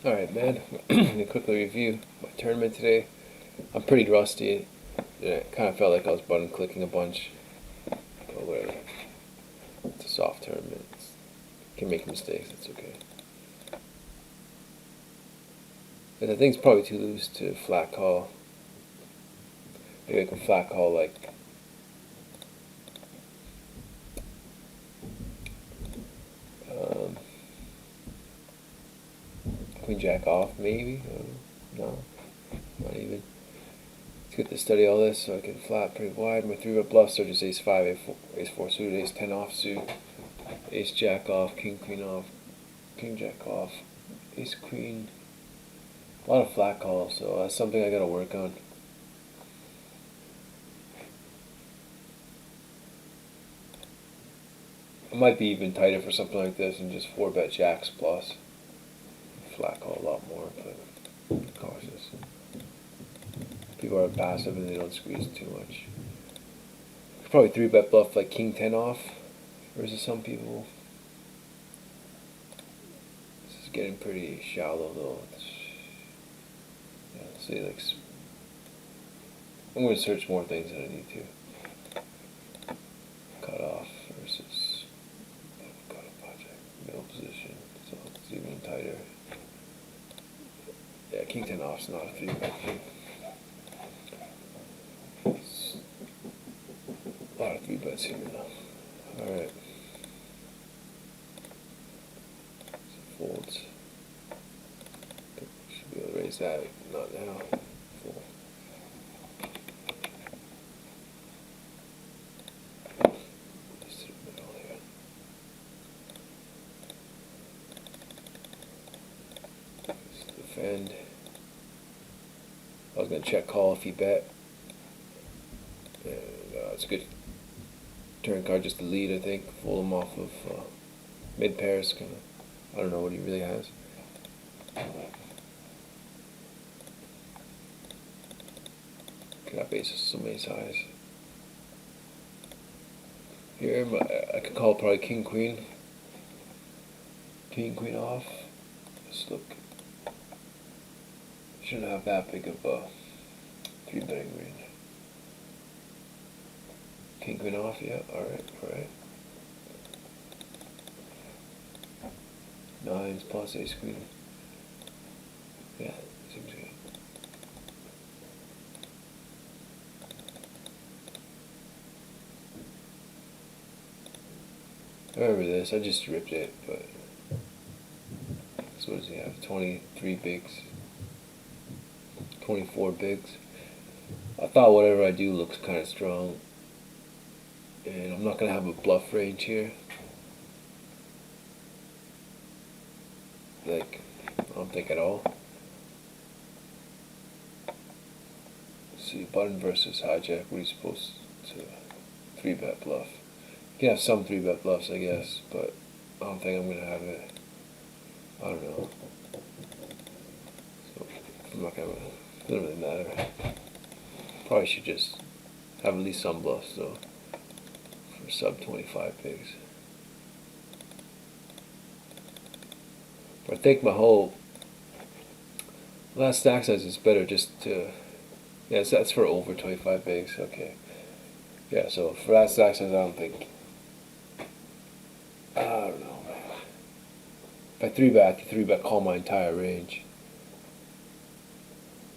Alright, man. I'm gonna quickly review my tournament today. I'm pretty rusty. It kind of felt like I was button clicking a bunch. But whatever. It's a soft tournament. Can make mistakes. It's okay. And the thing's probably too loose to flat call. Maybe I can flat call like um, Queen Jack off, maybe. No, not even. It's good to study all this so I can flat pretty wide. My 3-bet bluffs are just Ace 5, Ace 4 suit, Ace 10 off suit, Ace Jack off, King Queen off, King Jack off, Ace Queen. A lot of flat calls, so that's something I gotta work on. I might be even tighter for something like this and just 4-bet jacks plus. Flat call a lot more, but cautious. People are passive and they don't squeeze too much. Could probably 3-bet bluff like King 10 off versus some people. This is getting pretty shallow though. Yeah, see, like I'm going to search more things than I need to. Cut off versus cut off project, middle position, so it's even tighter. Yeah, King 10 off's not a 3-bet thing. A lot of 3-bets here now. Alright. Folds. Should be able to raise that. Not now. Fold. Just to the middle here. Just defend. I was going to check call if he bet. And it's a good turn card just to lead, I think. Fold him off of mid pairs. Kind of. I don't know what he really has. Could have aces some ace highs. Here, I could call probably King Queen. King Queen off. Just look. Shouldn't have that big of a 3-betting range. King Queen off, yeah, alright, alright. Nines plus Ace Queen. Yeah, seems good. I remember this, I just ripped it, but so what does he have? 23 bigs. 24 bigs. I thought whatever I do looks kind of strong. And I'm not going to have a bluff range here. Like, I don't think at all. Let's see, button versus hijack. What are you supposed to 3-bet bluff? You can have some 3-bet bluffs, I guess, but I don't think I'm going to have it. I don't know. So, I'm not going to. It doesn't really matter. Probably should just have at least some bluffs, though, for sub 25 bigs. But I think my whole last stack size is better just to. Yeah, so that's for over 25 bigs. Okay. Yeah, so for that stack size, I don't think. I don't know, man. If I 3-bet, I could 3-bet call my entire range.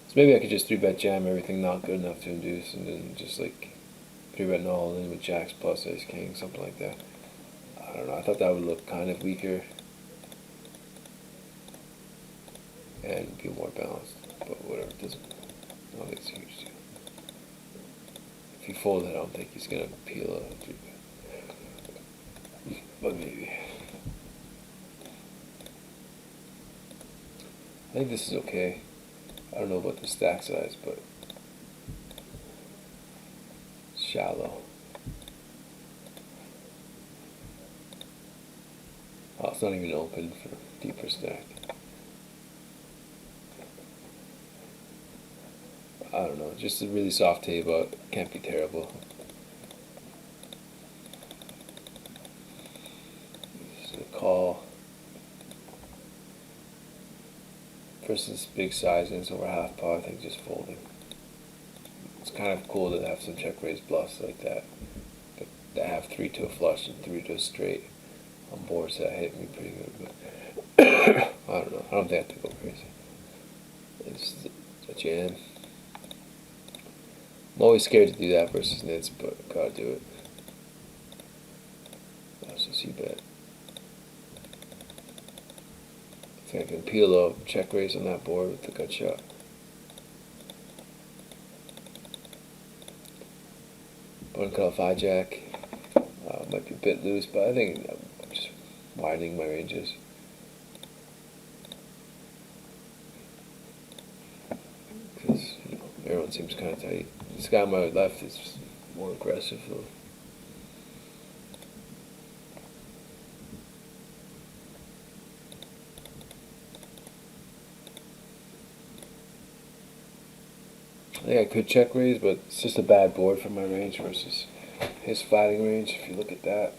So maybe I could just 3-bet jam everything not good enough to induce, and then just like 3-bet all in with jacks plus ace king, something like that. I don't know. I thought that would look kind of weaker and be more balanced, but whatever. It doesn't. I don't think it's huge. Too. If he folds it, I don't think he's gonna peel a 3-bet, but maybe. I think this is okay. I don't know about the stack size, but it's shallow. Oh, it's not even open for deeper stack. I don't know, just a really soft table. Can't be terrible. Just a call. versus big sizings over half pot, I think just folding. It's kind of cool to have some check raise bluffs like that. But to have 3 to a flush and 3 to a straight on boards that hit me pretty good. But I don't know. I don't think I have to go crazy. It's a jam. I'm always scared to do that versus nits, but gotta do it. Also c-bet. I think I can peel a check raise on that board with the gut shot. Button cut off hijack. Might be a bit loose, but I think I'm just widening my ranges. Because everyone seems kind of tight. This guy on my left is more aggressive though. I think I could check raise, but it's just a bad board for my range versus his flatting range. If you look at that,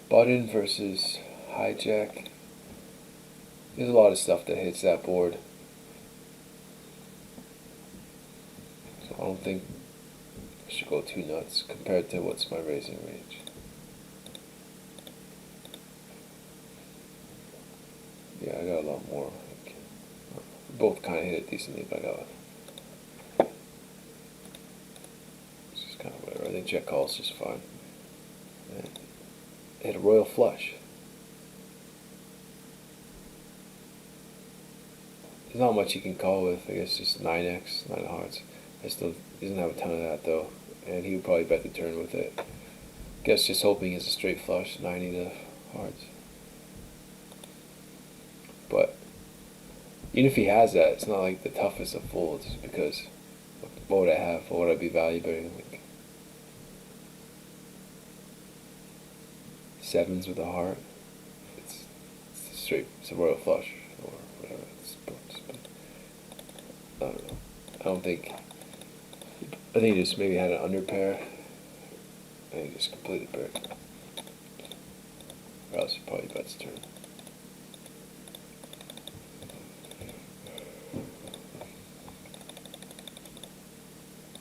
button versus hijack. There's a lot of stuff that hits that board, so I don't think I should go too nuts compared to what's my raising range. Yeah, I got a lot more. Both kind of hit it decently, but I got it's just kind of whatever. I think check call is just fine. And hit a royal flush. There's not much you can call with. I guess just 9x, 9 of hearts. He doesn't have a ton of that though, and he would probably bet the turn with it. Guess just hoping it's a straight flush, 90 to hearts. But even if he has that, it's not like the toughest of folds, because what would I have? What would I be value betting? Like sevens with a heart. It's straight. It's a royal flush or whatever. I don't know. I don't think. I think he just maybe had an under pair, and he just completely bricked. Or else he probably bets turn.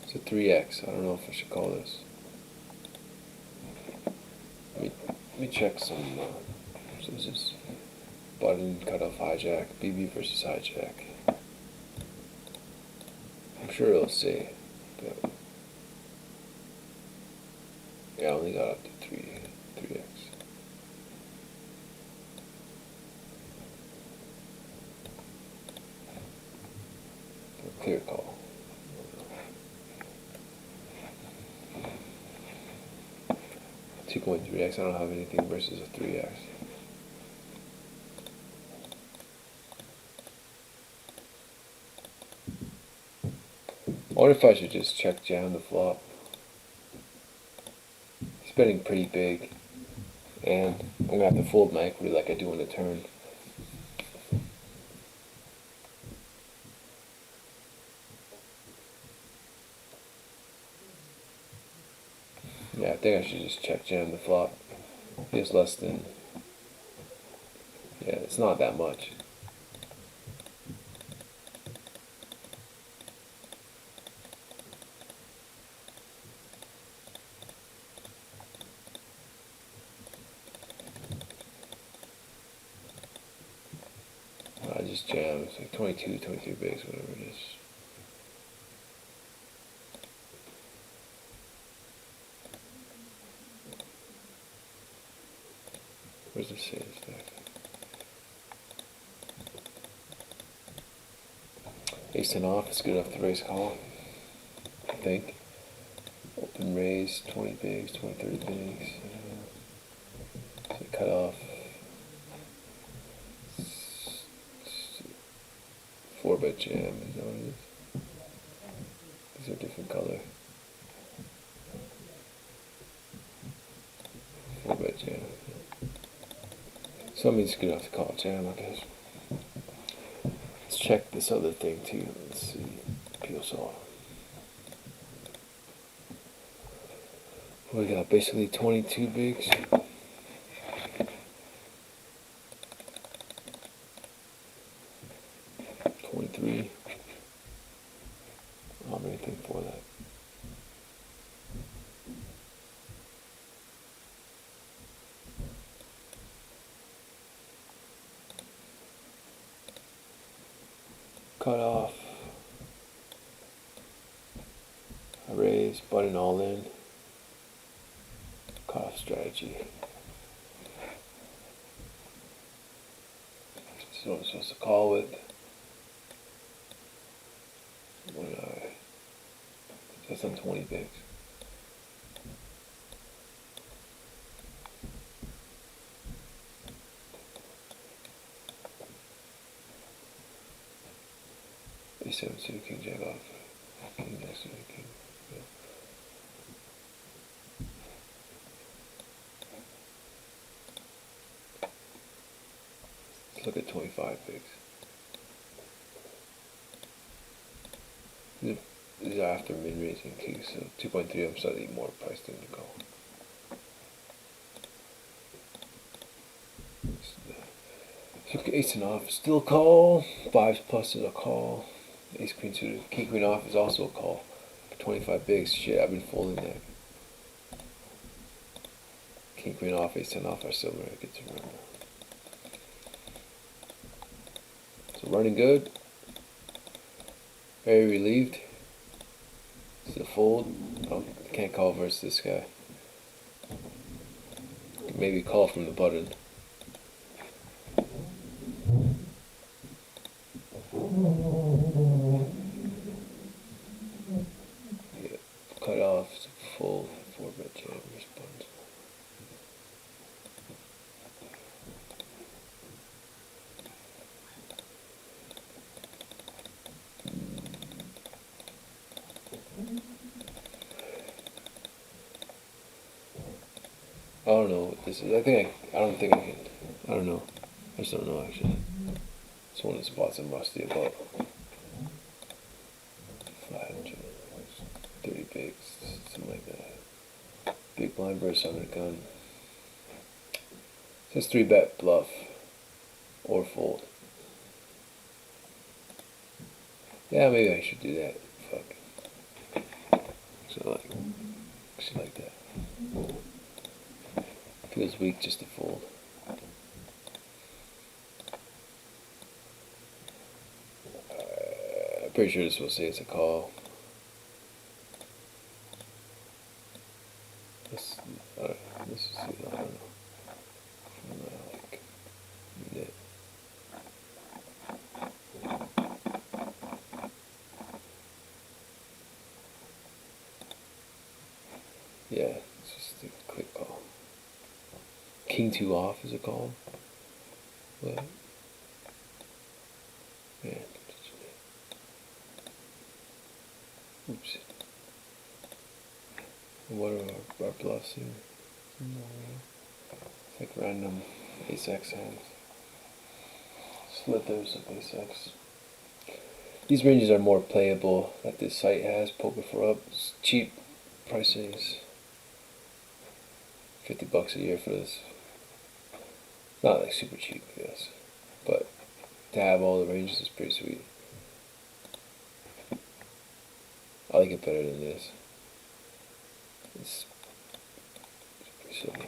It's a 3x. I don't know if I should call this. Let me check some. So this is button cut off hijack, BB versus hijack. I'm sure it'll say, but yeah, I only got up to 3x. Clear call. 2.3x. I don't have anything versus a 3x. I wonder if I should just check jam the flop. He's betting pretty big, and I'm gonna have to fold my equity like I do on the turn. Yeah, I think I should just check jam the flop. He has less than. Yeah, it's not that much. I just jam. It's like 22 bigs, whatever it is. Where's the save stack? Ace 10 off is good enough to raise call, I think. Open raise, 20 bigs, 20, 30 bigs. So cut off. 4-bet jam, is that what it is? These are different color. 4-bet jam. So that means it's good enough to call jam, I guess. Let's check this other thing too. Let's see. Peel saw. We got basically 22 bigs. 3. I don't have anything for that. Cut off. I raise, button all in. Cut off strategy. So I'm supposed to call with. That's on 20 bigs. A7 suited, king jack off. King jack suited, king. Yeah. Let's look at 25 bigs. These are after min raising keys, so 2.3 I'm slightly more priced than the call. So ace and off, still a call. 5s plus is a call. Ace queen suited, king queen off is also a call. For 25 bigs, shit, I've been folding that. King queen off, ace 10 off are similar. I get to remember. So running good. Very relieved. This is a fold. Can't call versus this guy. Maybe call from the button. Yeah, cut off. It's a full 4-bet jam. Buttons. I don't know what this is. I don't think I can. I don't know. I just don't know actually. It's one of the spots I'm rusty about. 500, 30 bigs, something like that. Big blind versus under gun. It says 3-bet bluff or fold. Yeah, maybe I should do that. Fuck. So like that. Feels weak just to fold. I'm pretty sure this will say it's a call. This is, I don't know. Like, knit. Yeah, it's just a quick call. King 2 off is a call. What? Man. Oops. What are our bluffs here? It's like random ace-x hands. Slithers of ace-x. These ranges are more playable that this site has. Poker for Up. It's cheap pricings. $50 a year for this. Not like super cheap, I guess. But to have all the ranges is pretty sweet. I like it better than this. It's pretty similar.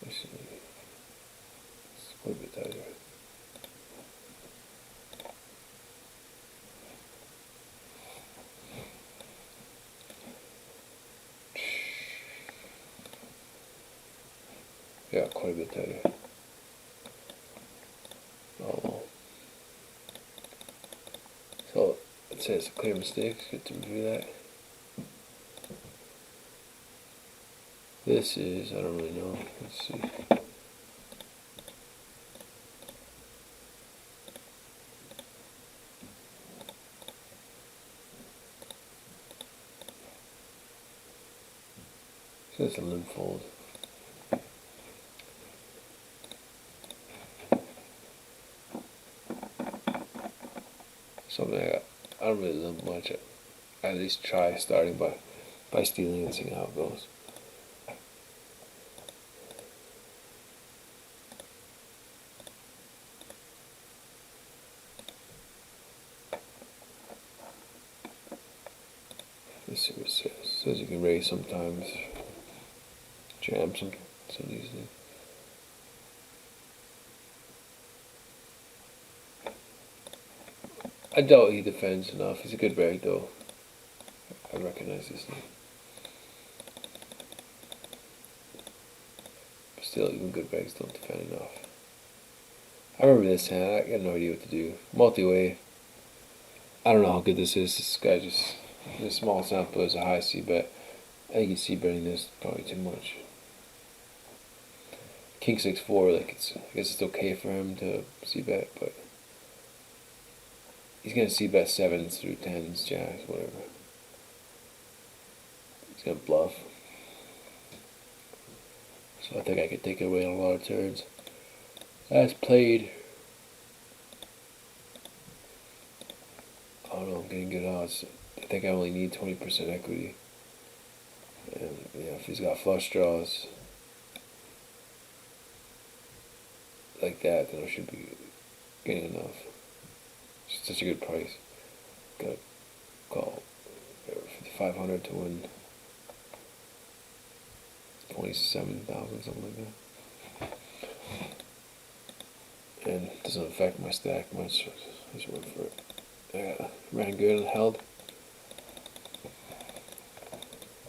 Actually, it's quite a bit tighter. Yeah, quite a bit tighter. Oh. So it says clear mistakes. Good to review that. This is, I don't really know. Let's see. So it's a limb fold. Something I don't really limp much. I at least try starting by stealing and seeing how it goes. Let's see what it says. It says you can raise sometimes. Jam some of these things. I doubt he defends enough. He's a good reg though. I recognize this name. But still, even good regs don't defend enough. I remember this hand. I got no idea what to do. Multi-way. I don't know how good this is. This guy just, this small sample is a high c-bet. I think he's c-betting this probably too much. King 6-4, like I guess it's okay for him to c-bet, but he's gonna c-bet 7s through 10s, jacks, whatever. He's gonna bluff. So I think I could take it away on a lot of turns. As played. I don't know, I'm getting good odds. I think I only need 20% equity. And yeah, if he's got flush draws like that, then I should be getting enough. It's such a good price. Gotta call 5,500 to win 27,000, something like that. And it doesn't affect my stack much, so I just went for it. Yeah, ran good and held.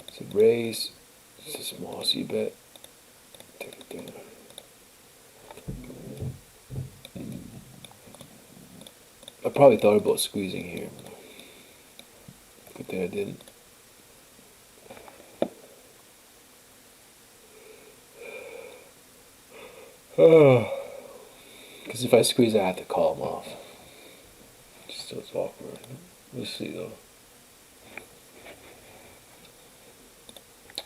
It's a raise. It's a small c-bet. Take it down. I probably thought about squeezing here. Good thing I didn't. Because if I squeeze, I have to call him off. Just so it's awkward. We'll see though.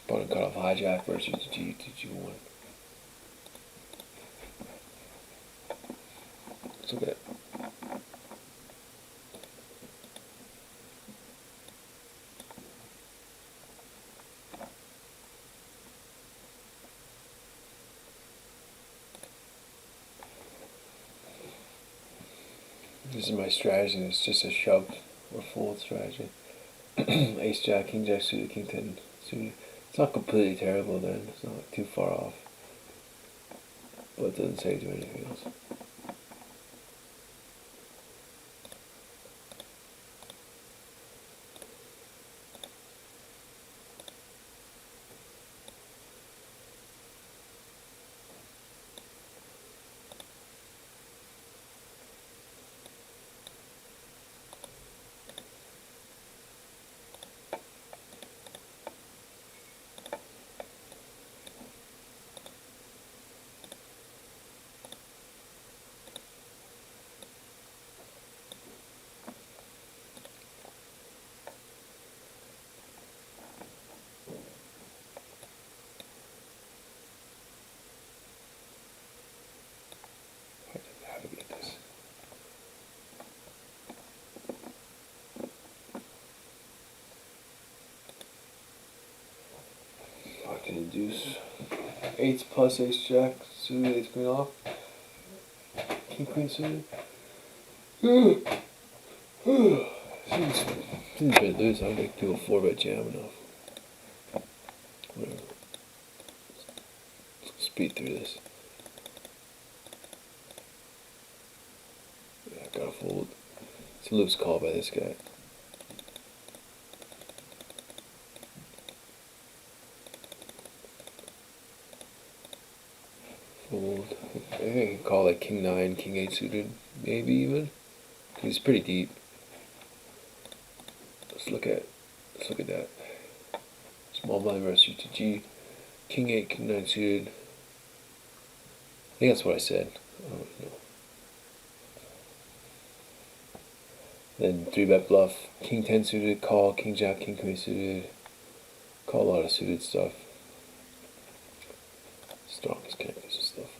Opponent cut off hijack versus G to G1. Let's look at it. This is my strategy. It's just a shove or fold strategy. Ace Jack, King Jack suited, King 10 suited. It's not completely terrible then. It's not too far off. But it doesn't say do anything else. Pocket deuce. 8s plus ace jack suited, ace queen off. King queen suited. Seems bit loose. I don't think people 4-bet jam enough. Whatever. Let's speed through this. Yeah, I gotta fold. It's a loose call by this guy. Fold. I think I can call like King 9, King 8 suited, maybe even. He's pretty deep. Let's look at that. Small blind versus UTG. King 8, King 9 suited. I think that's what I said. I don't know. Then 3-bet bluff. King 10 suited, call. King Jack, King Queen suited. Call a lot of suited stuff. Strongest characters and stuff.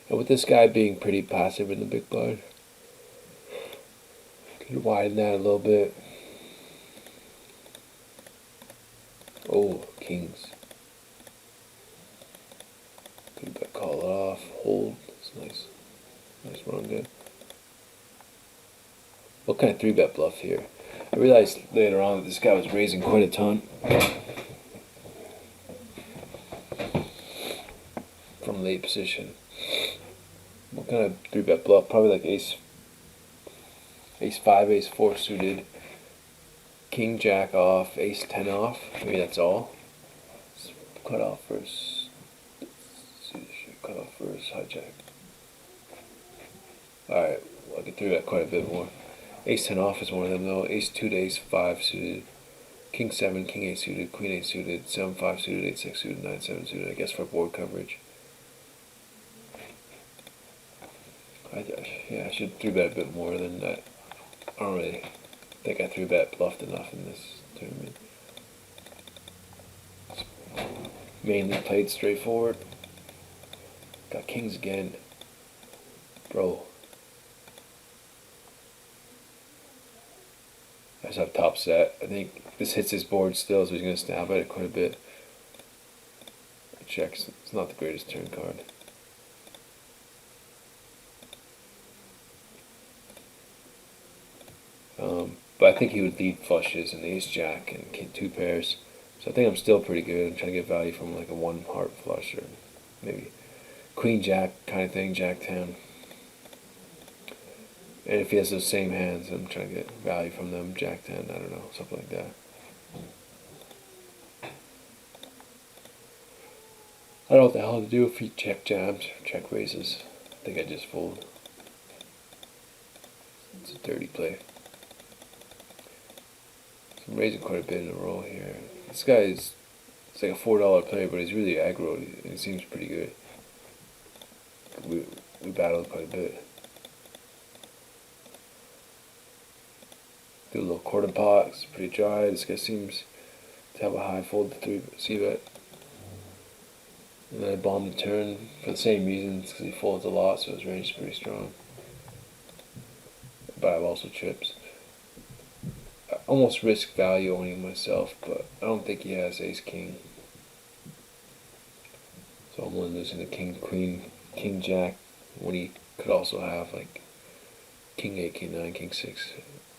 And with this guy being pretty passive in the big blind, could widen that a little bit. Oh, kings. Could call it off. Hold. That's nice. Nice run, good. What kind of 3-bet bluff here? I realized later on that this guy was raising quite a ton from late position. What kind of 3-bet bluff? Probably like ace 5, ace 4 suited, king jack off, ace 10 off. Maybe that's all. Let's cut off first. Let's see this shit. Cut off first, hijack. Alright, well, I can 3-bet quite a bit more. Ace 10 off is one of them though. Ace 2 to ace 5 suited. King 7, king 8 suited, queen 8 suited, 7 5 suited, 8 6 suited, 9 7 suited, I guess for board coverage. Yeah, I should 3-bet a bit more than that. I don't really think I 3-bet bluffed enough in this tournament. It's mainly played straightforward. Got kings again. Bro. I just have top set. I think this hits his board still, so he's going to snap at it quite a bit. Checks. It's not the greatest turn card. But I think he would lead flushes and ace jack and 2 pairs. So I think I'm still pretty good. I'm trying to get value from like a 1 heart flush or maybe queen jack kind of thing, jack 10. And if he has those same hands, I'm trying to get value from them, jack 10, I don't know, something like that. I don't know what the hell to do if he check jams, check raises. I think I just fold. It's a dirty play. So I'm raising quite a bit in a row here. This guy is, it's like a $4 play, but he's really aggro, and he seems pretty good. We battled quite a bit. Do a little quarter pot, it's pretty dry. This guy seems to have a high fold to 3 c-bet. And then I bombed the turn for the same reasons, because he folds a lot, so his range is pretty strong. But I have also chips. I almost risk value owning myself, but I don't think he has ace king. So I'm only losing the king queen, king jack, when he could also have like king 8, king 9, king 6.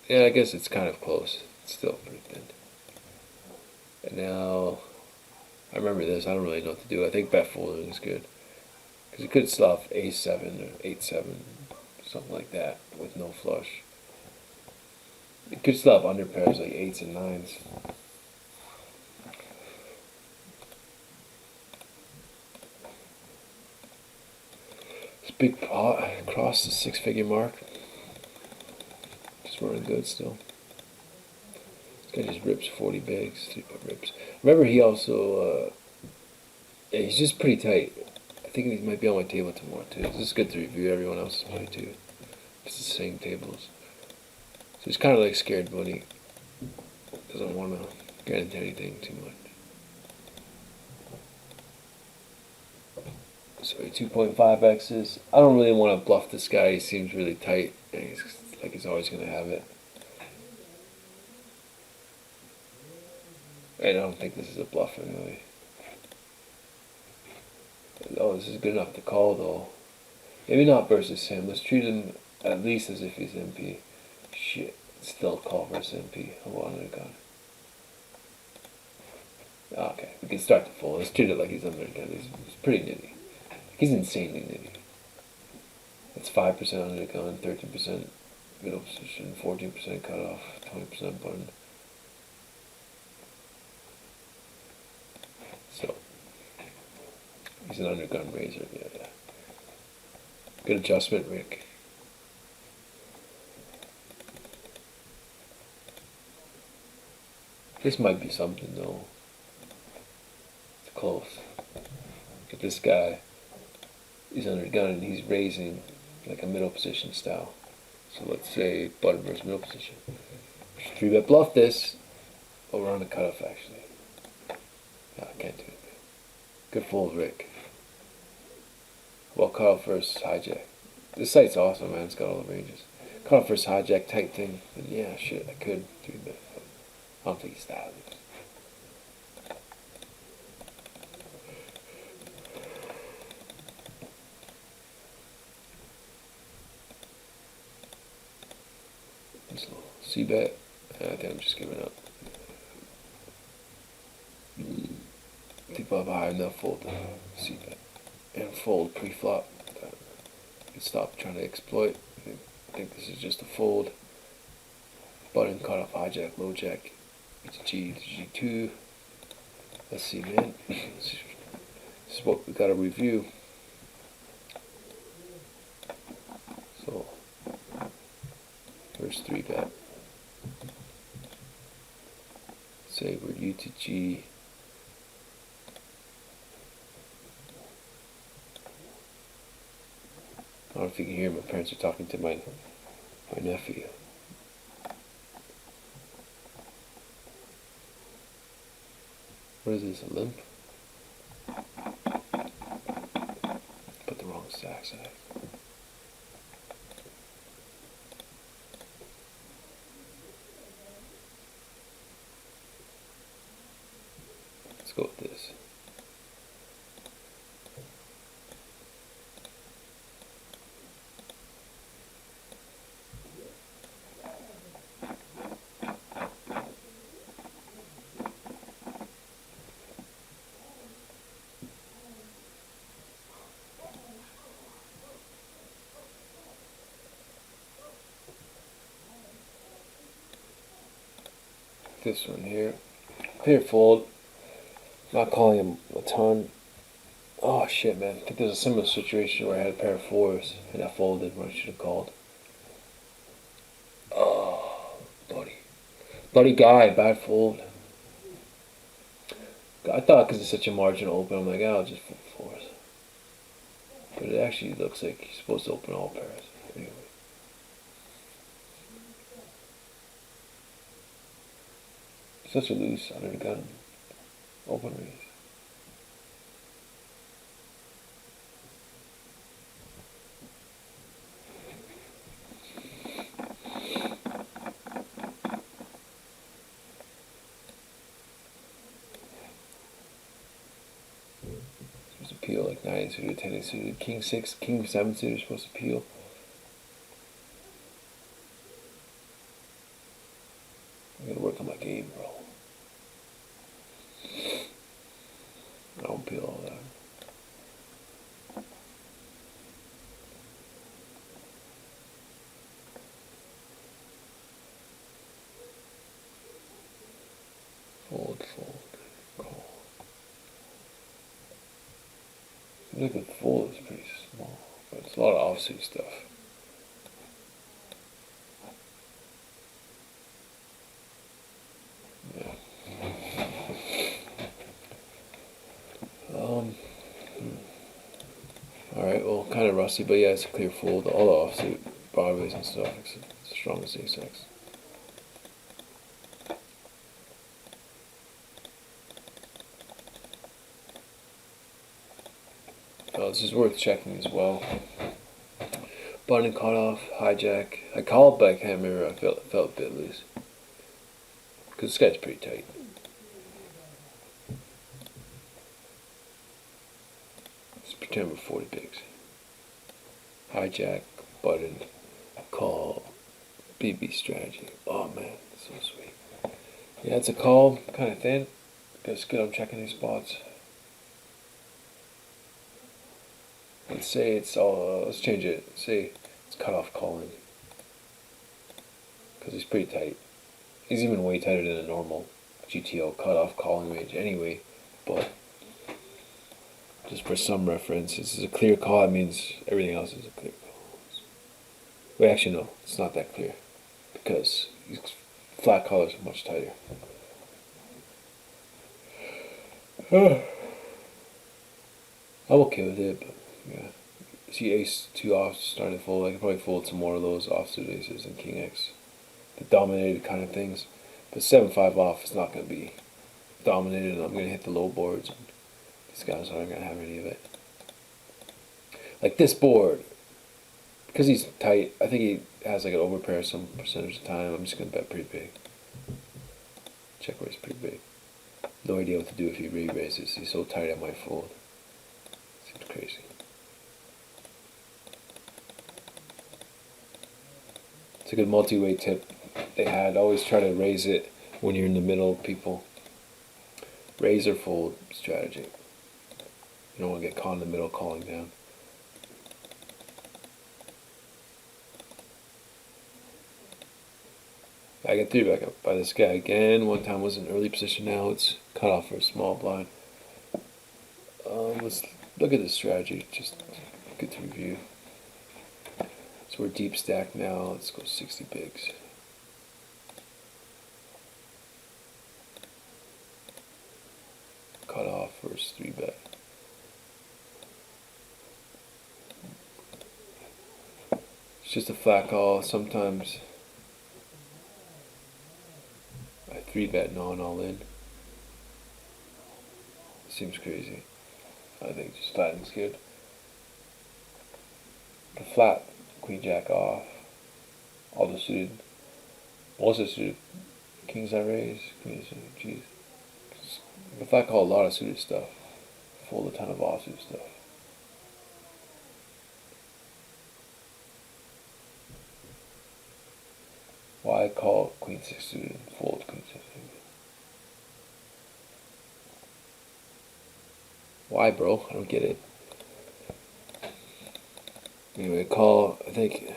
Yeah, I guess it's kind of close. It's still pretty thin. And now, I remember this. I don't really know what to do. I think bet folding is good. Because he could stuff ace 7 or 8 7, something like that, with no flush. He could stuff under pairs like 8s and 9s. This big pot across the 6-figure mark. Just running good still. This guy just rips 40 bigs, 3-putt rips. Remember, he also, yeah, he's just pretty tight. I think he might be on my table tomorrow too. This is good to review everyone else's play too. It's the same tables. So he's kind of like scared money. Doesn't want to get into anything too much. So 2.5x's. I don't really want to bluff this guy. He seems really tight, and he's like he's always going to have it. And I don't think this is a bluff really. Oh, this is good enough to call though. Maybe not versus him. Let's treat him at least as if he's MP. Shit, still call versus MP. Hold on, undergun. Okay, we can start to fold. Let's treat it like he's undergun. He's pretty nitty. He's insanely nitty. It's 5% undergun, 13% middle position, 14% cutoff, 20% button. So, he's an undergun raiser, yeah. Good adjustment, Rick. This might be something though. It's close. If this guy, he's undergun and he's raising like a middle position style. So let's say button versus middle position. 3-bet bluff this. Oh, we're on the cutoff actually. No, I can't do it. Good fold, Rick. Well, cutoff versus hijack. This site's awesome, man. It's got all the ranges. Cutoff versus hijack type thing. But yeah, shit, I could 3-bet. I don't think he's that. C-bet. I think I'm just giving up. I think I'll have a high enough fold to see that. And fold pre-flop. Stop trying to exploit. I think this is just a fold. Button cut off hijack, low jack. It's G, G2. Let's see, man. This is what we gotta review. So, first 3-bet. Say we're U to G. I don't know if you can hear, my parents are talking to my nephew. What is this, a limp? Put the wrong stacks in it. Let's go with this. This one here. Clear fold. Not calling him a ton. Oh shit, man. I think there's a similar situation where I had a pair of fours and I folded when I should have called. Oh, bloody guy, bad fold. I thought because it's such a marginal open, I'm like, I'll just fold fours. But it actually looks like he's supposed to open all pairs. Anyway. Such a loose under the gun. Open raise. Supposed to peel like 9 suited, 10 suited, King 6, King 7 suited supposed to peel. I gotta work on my game, bro. I don't peel all that. Fold, call. Look at the fold is pretty small, but it's a lot of offsuit stuff. Yeah. Alright, well, kind of rusty, but yeah, it's a clear fold. All the offsuit broadways and stuff. It's the strongest ace-X. This is worth checking as well. Button cut off, hijack. I called, but I can't remember. I felt a bit loose. Because this guy's pretty tight. Let's pretend we're 40 bigs. Hijack, button, call, BB strategy. Oh man, so sweet. Yeah, it's a call, kind of thin. It's good I'm checking these spots. Let's say it's all, let's change it. Say it's cut off calling. Because he's pretty tight. He's even way tighter than a normal GTO cut off calling range anyway. But just for some reference, this is a clear call. It means everything else is a clear call. Wait, actually no, it's not that clear. Because these flat collars are much tighter. I'm okay with it, but yeah. See ace 2 off starting to fold. I could probably fold some more of those offsuit aces and king X. The dominated kind of things. But 7-5 off is not going to be dominated, and I'm going to hit the low boards. And these guys aren't going to have any of it. Like this board, because he's tight, I think he has like an overpair some percentage of the time. I'm just going to bet pretty big. Check raise pretty big. No idea what to do if he re-raises. He's so tight I might fold. Seems crazy. It's a good multi-way tip. they had. Always try to raise it when you're in the middle of people. Raise or fold strategy. You don't want to get caught in the middle calling down. I get 3-bet up by this guy again. One time was in early position, now it's cut off for a small blind. Let's look at this strategy, just good to review. So we're deep stacked now, let's go 60 bigs. Cut off versus 3-bet. It's just a flat call. Sometimes I 3-bet non all in. Seems crazy. I think just flattening's good. The flat, queen jack off. All the suited, most of the suited kings I raise, queens, jeez. The flat call a lot of suited stuff. Fold a ton of offsuit stuff. Why call queen 6 suited and fold queen 6 suited? Why, bro? I don't get it. Anyway, call. I think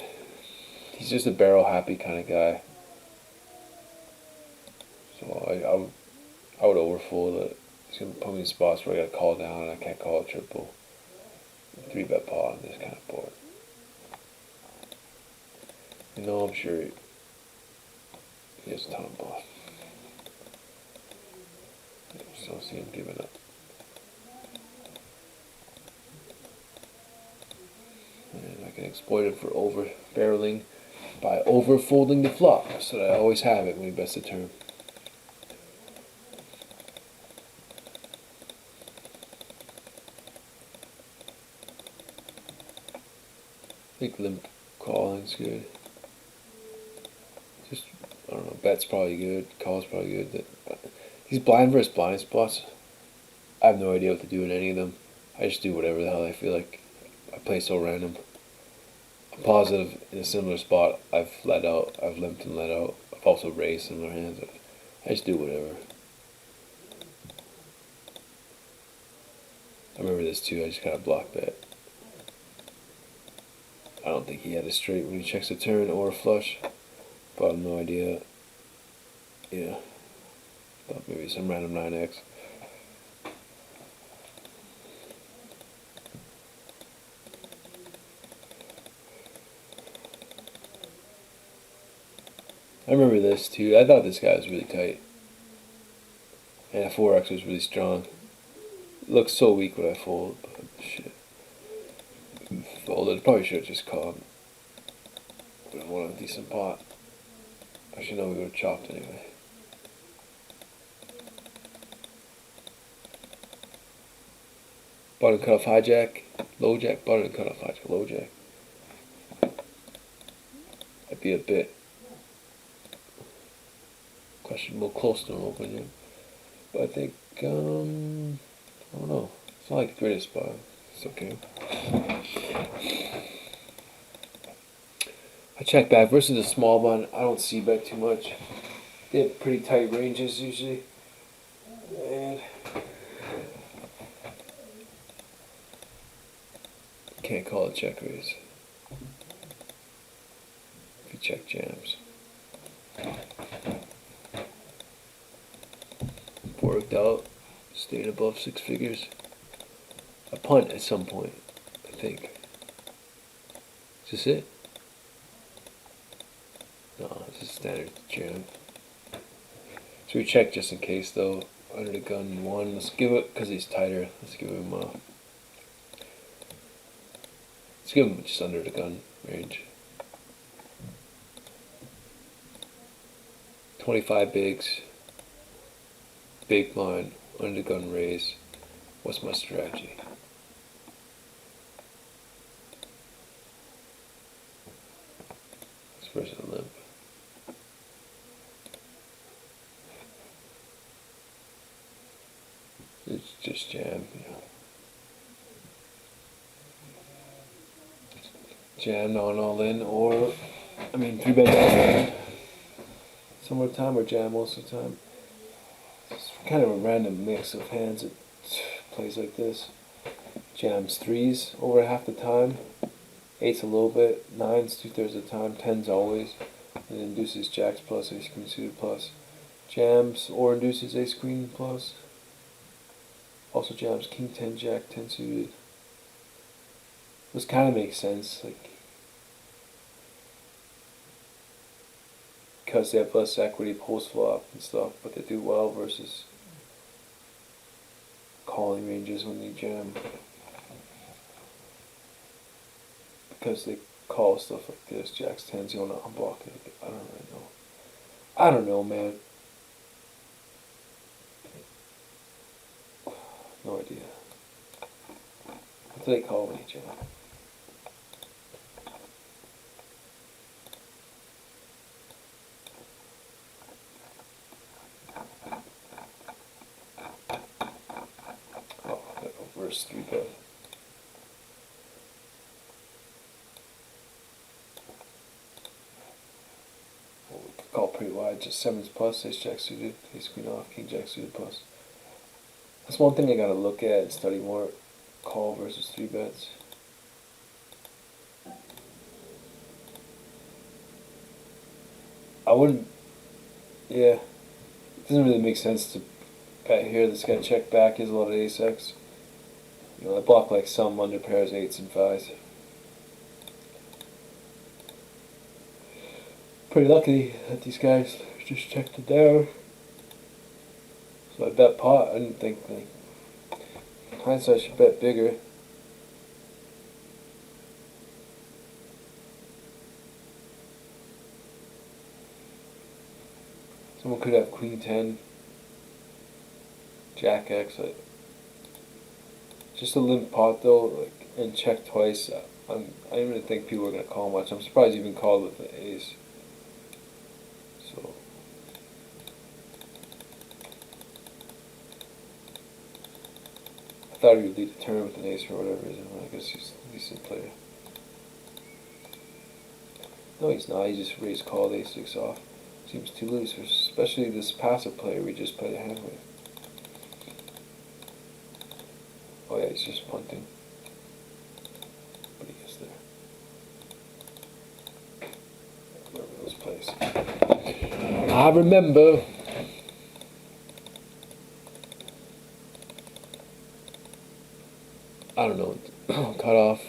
he's just a barrel happy kind of guy. So I would overfold it. He's gonna put me in spots where I gotta call down and I can't call a triple. 3-bet pot on this kind of board. You know, I'm sure he has a ton of bluff. I just don't see him giving up. And I can exploit him for over barreling by over folding the flop, so that I always have it when he bets the turn. I think limp calling's good. Just, I don't know, bet's probably good, call's probably good. He's blind versus blind spots. I have no idea what to do in any of them. I just do whatever the hell I feel like. I play so random. I'm positive in a similar spot. I've let out, I've limped and let out. I've also raised similar hands. I just do whatever. I remember this too, I just got a block bet. I don't think he had a straight when he checks a turn or a flush, but I have no idea. Yeah, thought maybe some random 9x. I remember this too. I thought this guy was really tight, and a 4x was really strong. It looks so weak when I fold, but shit. Folded. Probably should have just called. Would have won a decent pot. Actually, no, we would have chopped anyway. Button cutoff hijack, low jack, button cutoff hijack, low jack. That'd be a bit questionable close to an open, but I think I don't know. It's not like the greatest spot. It's okay. I check back versus a small blind. I don't see bet too much. They have pretty tight ranges usually, and can't call it check raise if you check jams. Worked out, stayed above 6 figures. A punt at some point, I think. Is this it? No, this is standard jam. So we check just in case though. Under the gun 1. Let's give it, because he's tighter. Let's give him just under the gun range. 25 bigs. Big blind, under the gun raise. What's my strategy? This versus limp. It's just jam, yeah. Jam on all in, or 3-bet. summertime or jam most of the time. It's kind of a random mix of hands. It plays like this. Jams threes over half the time, eights a little bit, nines 2/3 of the time, tens always, and induces jacks plus, ace queen suited plus. Jams or induces ace queen plus. Also jams king 10, jack 10 suited. This kind of makes sense, like, because they have less equity post flop and stuff, but they do well versus calling ranges when they jam. Because they call stuff like this, jacks 10s, you want to unblock it. I don't really know. I don't know, man. No idea. What do they call when you jam? Oh, reverse 3-bet. Well, we could call pretty wide, just sevens plus, ace jack suited, ace queen off, king jack suited plus. That's one thing I gotta look at and study more. Call versus 3-bets. I wouldn't. Yeah, it doesn't really make sense to bet here. This guy check back. He has a lot of ace x. You know, I block like some under pairs, eights and fives. Pretty lucky that these guys just checked it down. So I bet pot. I didn't think, like, hindsight, I should bet bigger. Someone could have queen 10, jack x. Just a limp pot though, like, and check twice. I didn't really think people were gonna call much. I'm surprised you even called with the ace. So I thought he would lead the turn with an ace for whatever reason. I guess he's a decent player. No, he's not. He just raised called ace 6 off. Seems too loose, especially this passive player we just played a hand with. Oh yeah, he's just punting. But he gets there. I remember those plays. I remember. I don't know. Cut off.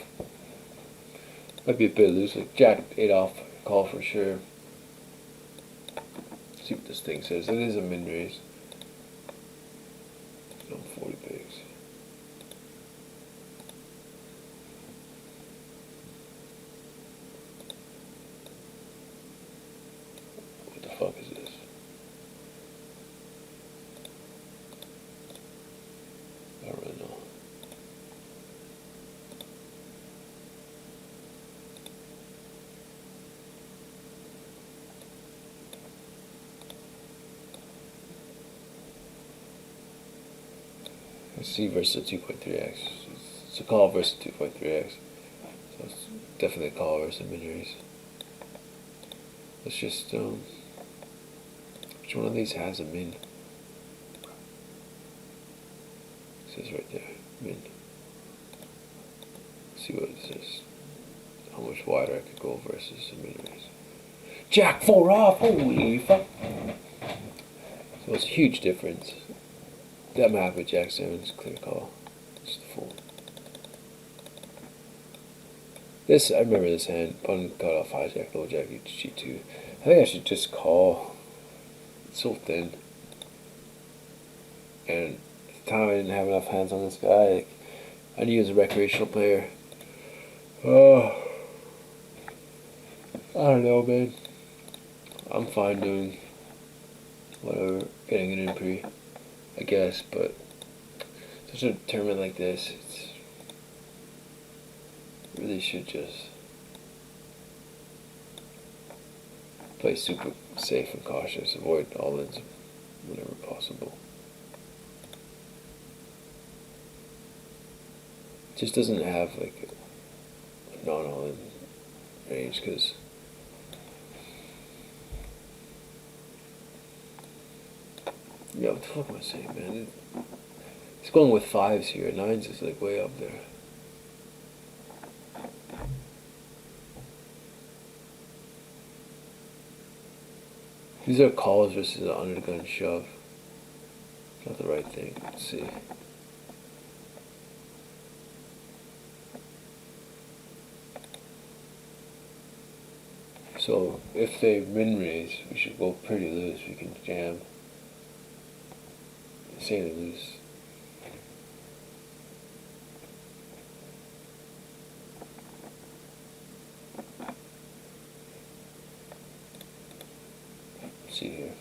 Might be a bit loose. Like jack 8 off. Call for sure. See what this thing says. It is a min raise. 40 bigs. What the fuck is this? I don't really know. C versus 2.3x. It's a call versus 2.3x. So it's definitely a call versus a min raise. Let's just, which one of these has a min? It says right there, min. Let's see what it says. How much wider I could go versus a min raise. Jack 4 off, holy fuck. So it's a huge difference. That map with Jack 7 is clear call. Just a fold. This, I remember this hand. Pun cut off hijack, low jack, G2. I think I should just call. It's so thin. And at the time I didn't have enough hands on this guy. I knew he was a recreational player. Oh. I don't know, man. I'm fine doing whatever, getting it in pre, I guess, but such a tournament like this, it's really should just play super safe and cautious, avoid all-ins whenever possible. It just doesn't have like a non-all-in range because Yeah, what the fuck am I saying, man? It's going with fives here. Nines is like way up there. These are calls versus an undergun shove. It's not the right thing. Let's see. So if they min raise, we should go pretty loose. We can jam. Insanely loose. Let's see here.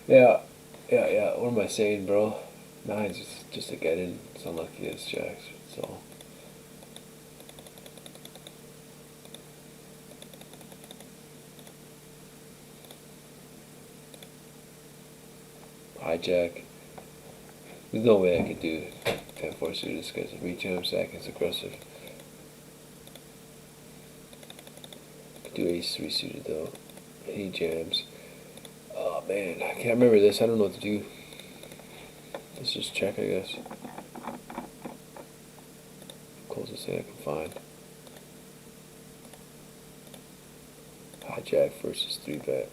Yeah. What am I saying, bro? Nines is just to get in. It's unlucky as jacks. That's all. Hijack. There's no way I could do 10-4 suited. This guy's a rejam stack. It's aggressive. Could do ace 3 suited though. He jams. Oh man, I can't remember this. I don't know what to do. Let's just check, I guess. Closest thing I can find. Hijack versus 3-bet.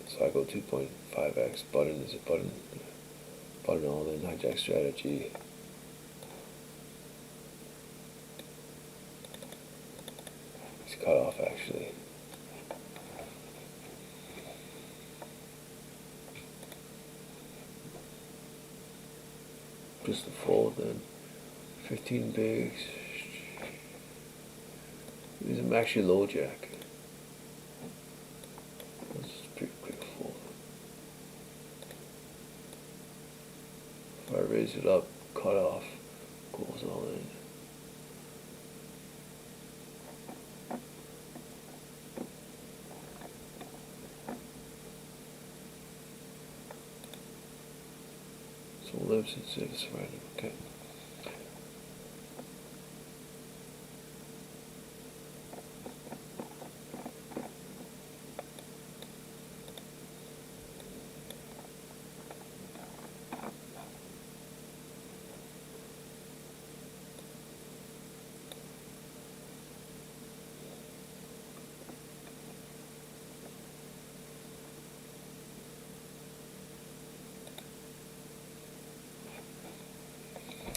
So I go 2.5x. Button is a button. Button all in. Hijack strategy. He's cut off actually. Just a fold then. 15 bigs. He's actually low jack. That's just a pretty quick fold. If I raise it up, cut off, goes all in. So lives at 6, right? Okay.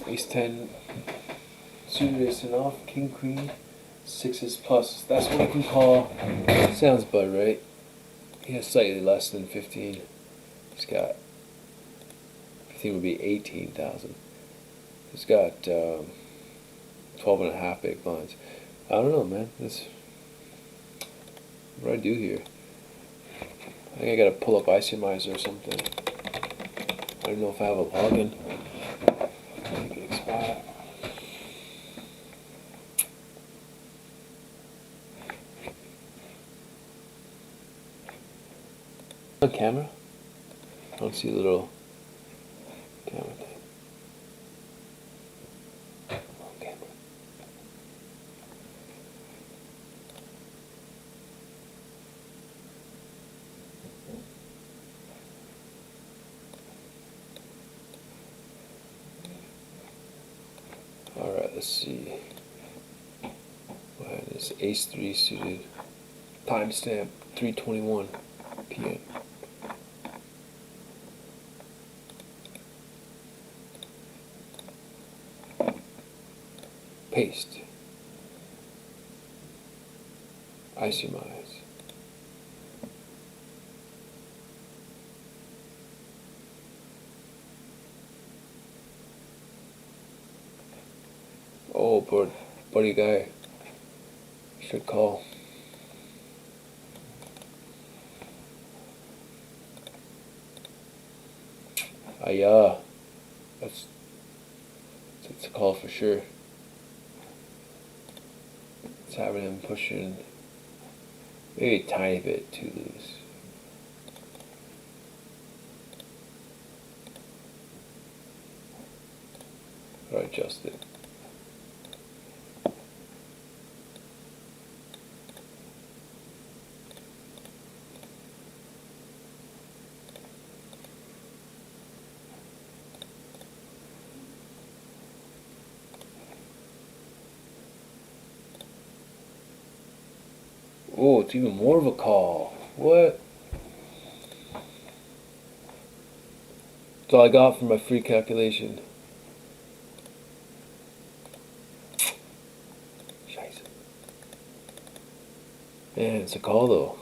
Ace 10, suited ace 10 off, king queen, 6s plus. That's what I can call. Sounds bud, right? He has slightly less than 15. He's got, 15 would be 18,000. He's got 12 and a half big blinds. I don't know, man. What do I do here? I think I gotta pull up Icymizer or something. I don't know if I have a login. Make it expire. On camera? I don't see a little camera thing. On camera. Alright, let's see. Well, this ace 3 suited. Timestamp 3:21 p.m. Paste. Icymize. Oh, buddy guy. Should call. That's a call for sure. It's having him pushing maybe a tiny bit too loose. Or adjust it. Oh, it's even more of a call. What? That's all I got for my free calculation. Scheiße. Man, it's a call though.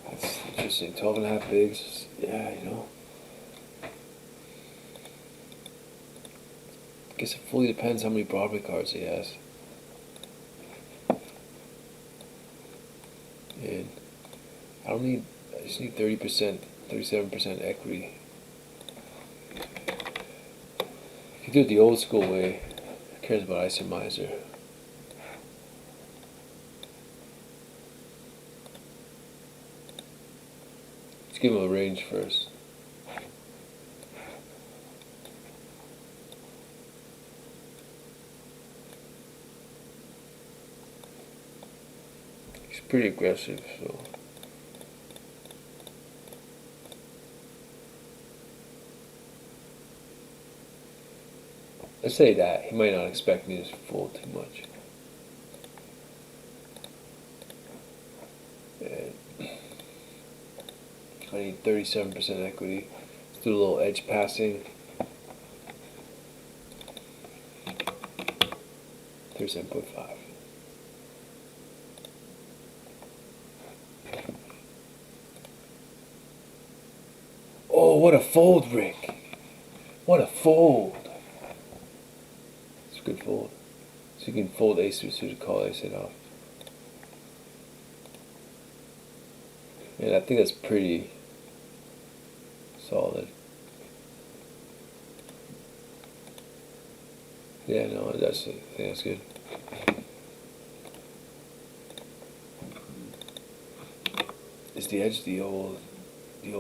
That's interesting. 12 and a half bigs. Yeah, you know. I guess it fully depends how many Broadway cards he has. And I just need 30%, 37% equity. If you do it the old school way, who cares about Isomizer? Let's give him a range first. He's pretty aggressive, so. Let's say that. He might not expect me to fold too much. And I need 37% equity. Let's do a little edge passing. 37.5. Oh, what a fold, Rick. What a fold. It's a good fold. So you can fold ace through suited, call ace eight off. And I think that's pretty solid. Yeah, no, I think that's good. Is the edge the old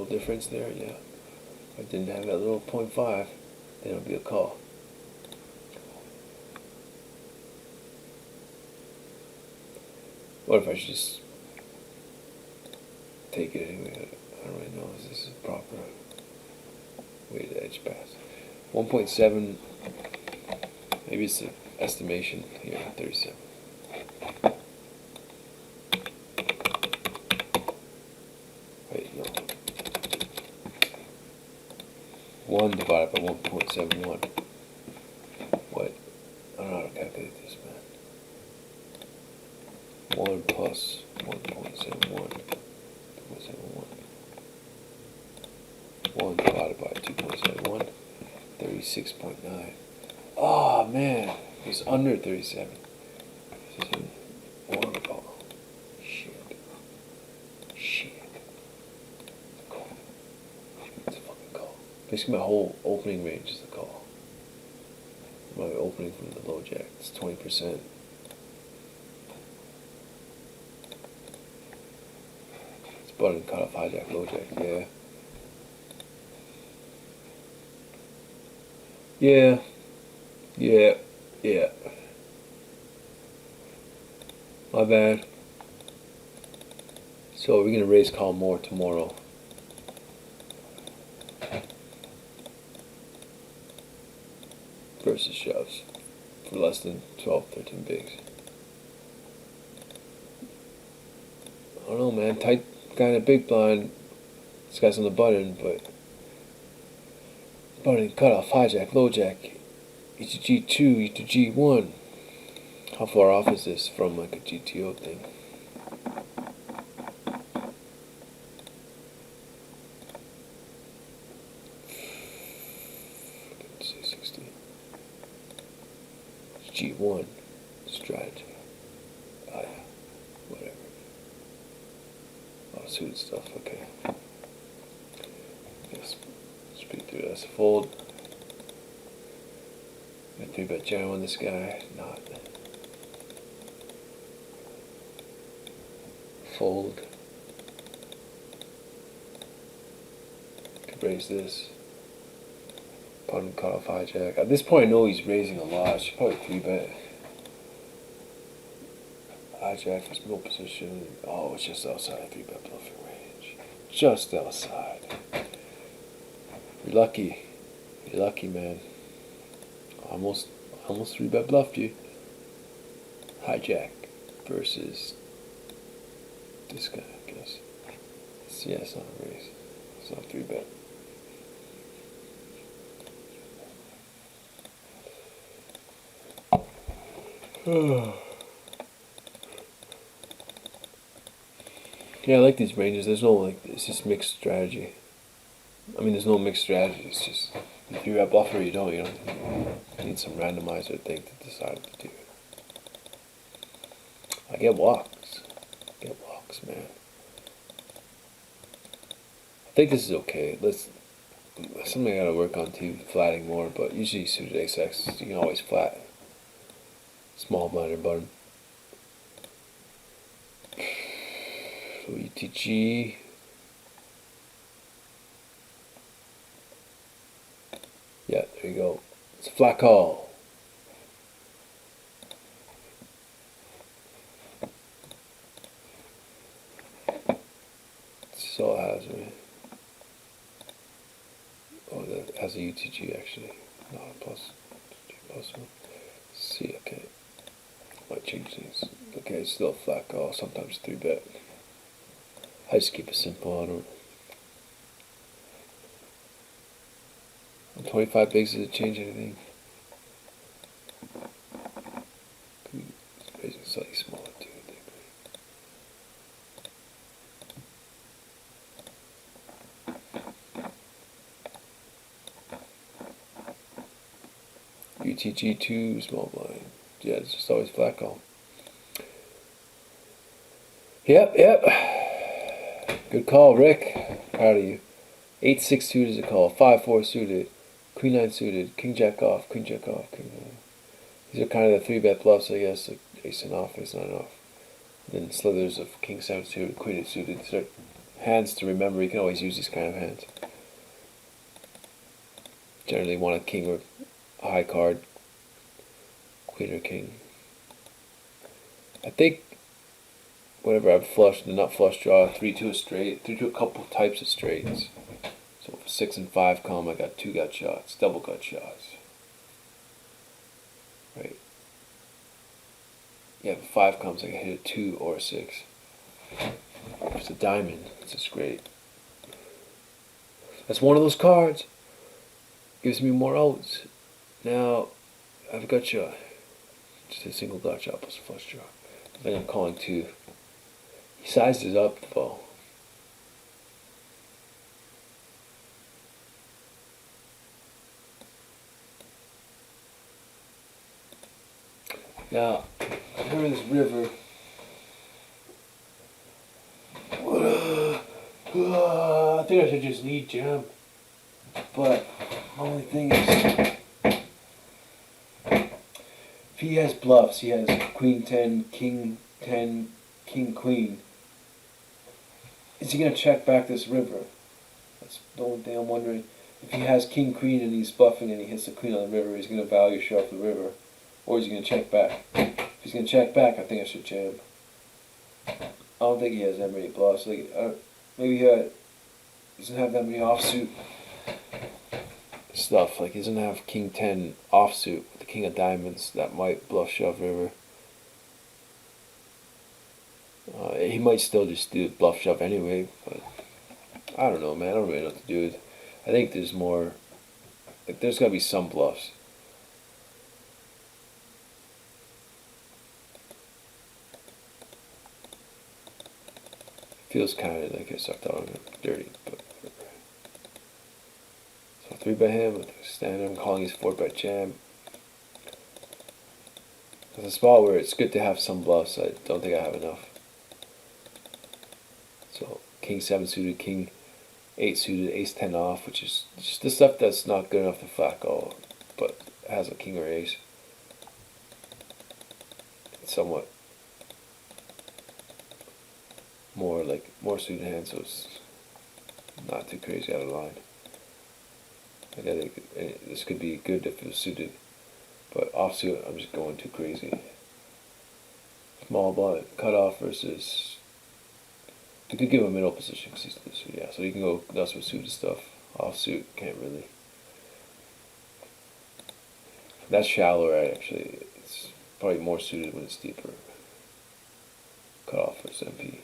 difference there? Yeah. If I didn't have that little 0.5, then it would be a call. What if I should just take it anyway? I don't really know if this is a proper way to edge pass. 1.7, maybe it's an estimation here, 37. Wait, no. 1 divided by 1.71. What? I don't know how to calculate this, man. 1 plus 1.71. 2.71. 1 divided by 2.71. 36.9. Oh, man. It's under 37. This is a 1 call. Shit. It's a call. It's a fucking call. Basically, my whole opening range is a call. My opening from the low jack. It's 20%. It's button, cut off, hijack, low jack. Yeah. My bad. So we're gonna raise call more tomorrow. Versus shoves for less than 12, 13 bigs. I don't know, man. Tight guy in a big blind. This guy's on the button, but button cut off, hijack, low jack. E to G2, E to G1. How far off is this from like a GTO thing? C60. G1 strategy. Oh yeah, whatever. A lot of suited stuff. Okay. Let's speak through this. Fold. I 3-bet jam on this guy. Not. Fold. Could raise this. Button cut off hijack. At this point I know he's raising a lot. I should probably 3-bet. Hijack for middle position. Oh, it's just outside 3-bet bluffing range. Just outside. You're lucky. You're lucky, man. Almost 3-bet bluffed you. Hijack versus This guy, I guess. Yeah, it's not a raise. It's not 3-bet. Yeah, I like these ranges. There's no like, it's just mixed strategy. I mean, there's no mixed strategy. It's just if you're a buffer, you don't. You need some randomizer thing to decide what to do. I get walks. Get walks, man. I think this is okay. Something I gotta work on too, flatting more. But usually suited ace X, you can always flat. Small blind or button. So ETG. Yeah, there you go. It's a flat call. This all has me. Oh, that has a UTG actually. Not a plus one. See, okay. Might change these. Okay, it's still a flat call. Sometimes 3-bet. I just keep it simple. I don't. On 25 bigs, does it change anything? Raising slightly smaller too, I think. UTG2, small blind. Yeah, it's just always flat call. Yep. Good call, Rick. Proud of you. 8-6 suited is a call. 5-4 suited. Queen 9 suited. King Jack off. Queen Jack off. King 9. These are kind of the 3-bet bluffs, I guess. Like ace 9 off, ace 9 off. And then slithers of King 7 suited, Queen 8 suited. These are hands to remember. You can always use these kind of hands. Generally want a king or a high card. Queen or king. I think whenever I've flushed, the nut flush draw, 3-2 a straight, 3-2 a couple types of straights. So if 6 and 5 come, I got 2 gut shots, double gut shots. Right. Yeah, if 5 comes, I can hit a 2 or a 6. If it's a diamond, it's just great. That's one of those cards. Gives me more outs. Now, I have a gut shot. Just a single gut shot plus a flush draw. Then I'm calling 2. He sizes up though. Now, I heard this river. I think I should just lead jam. But the only thing is, if he has bluffs, he has Queen 10, King 10, King Queen. Is he gonna check back this river? That's the only thing I'm wondering. If he has King Queen and he's bluffing and he hits the Queen on the river, he's gonna value sharp the river, or is he gonna check back? If he's gonna check back, I think I should jam. I don't think he has that many bluffs. Like maybe he doesn't have that many offsuit stuff. Like he doesn't have King 10 offsuit with the King of Diamonds that might bluff shove river. He might still just do bluff shove anyway, but I don't know, man. I don't really know what to do with. I think there's more. Like there's gotta be some bluffs. Feels kind of like I sucked out on him, dirty, but whatever. So 3-bet him with a standard. I'm calling his 4-bet jam. There's a spot where it's good to have some bluffs. I don't think I have enough. So King 7 suited, King 8 suited, Ace 10 off, which is just the stuff that's not good enough to flat call, but has a king or ace. It's somewhat more suited hands, so it's not too crazy out of line. I think this could be good if it was suited, but offsuit I'm just going too crazy. Small blind cutoff versus. You could give him a middle position because he's suited, yeah. So you can go nuts with suited stuff. Offsuit can't really. That's shallow, right? Actually, it's probably more suited when it's deeper. Cutoff versus MP.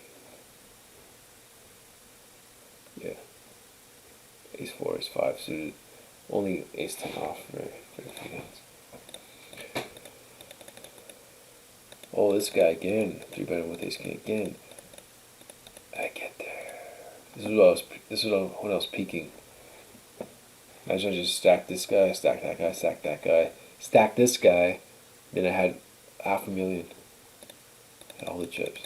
Yeah. Ace 4, Ace 5 suited. Only Ace 10 off. Very few hands. Oh, this guy again. 3-betting with Ace King again. I get there. This is when I was peaking. Imagine I just stack this guy, stack that guy, stack that guy, stack this guy. Then I had $500,000. Had all the chips.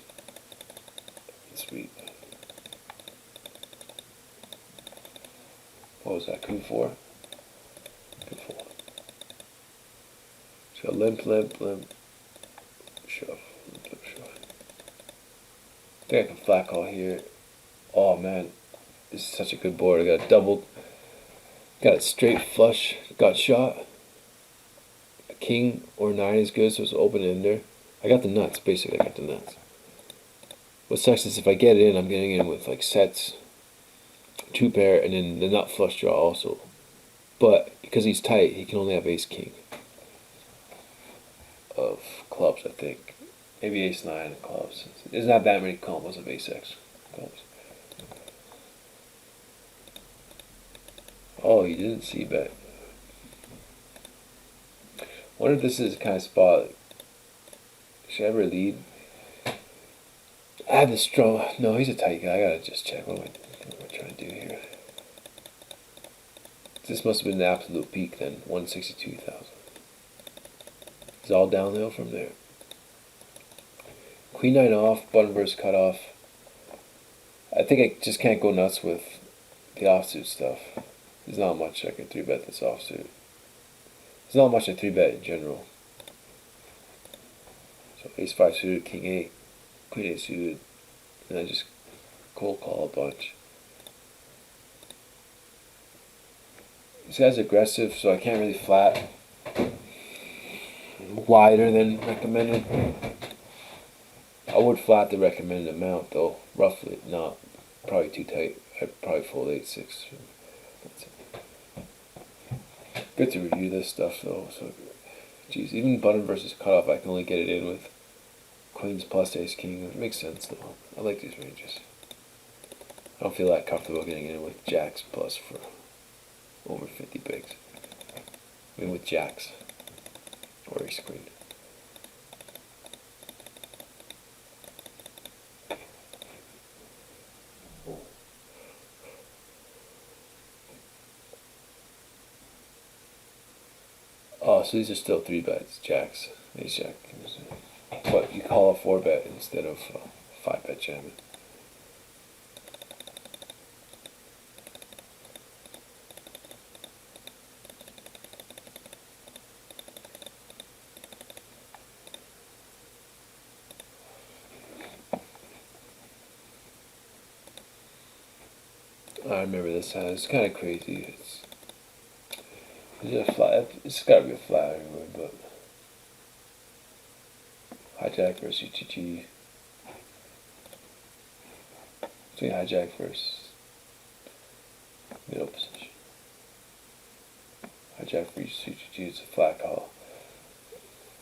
Sweet. What was that? Coup 4? Coup 4. So limp, shove. Limp, shove. I think I can flat call here. Oh man, this is such a good board. I got a double, got a straight flush, got shot. A king or 9 is good, so it's open ender. I got the nuts, basically I got the nuts. What sucks is if I get in, I'm getting in with like sets, 2 pair, and then the nut flush draw also. But because he's tight, he can only have Ace King of clubs, I think. Maybe Ace 9 of clubs. There's not that many combos of Ace X clubs. Oh, he didn't see bet. Wonder if this is the kind of spot. Should I ever lead? I have the strong. No, he's a tight guy. I gotta just check. What am I trying to do here? This must have been the absolute peak then. 162,000. It's all downhill from there. Queen 9 off, button burst cut off. I think I just can't go nuts with the offsuit stuff. There's not much I can 3-bet this offsuit. There's not much I 3-bet in general. So Ace 5 suited, King 8, Queen 8 suited, and I just cold call a bunch. This guy's aggressive, so I can't really flat wider than recommended. I would flat the recommended amount though, roughly, not probably too tight. I'd probably fold 8-6. Good to review this stuff though. So, geez, even button versus cutoff, I can only get it in with queens plus Ace King. It makes sense though. I like these ranges. I don't feel that comfortable getting in with jacks plus for over 50 bigs. I mean with jacks or Ace Queen. Oh, so these are still 3-bets, jacks, ace jack. But you call a 4-bet instead of 5-bet jamming. I remember this hand. It's kind of crazy. It's a flat. It's got to be a flat anyway, but hijack versus UTG. Between hijack versus middle position. Hijack versus UTG is a flat call.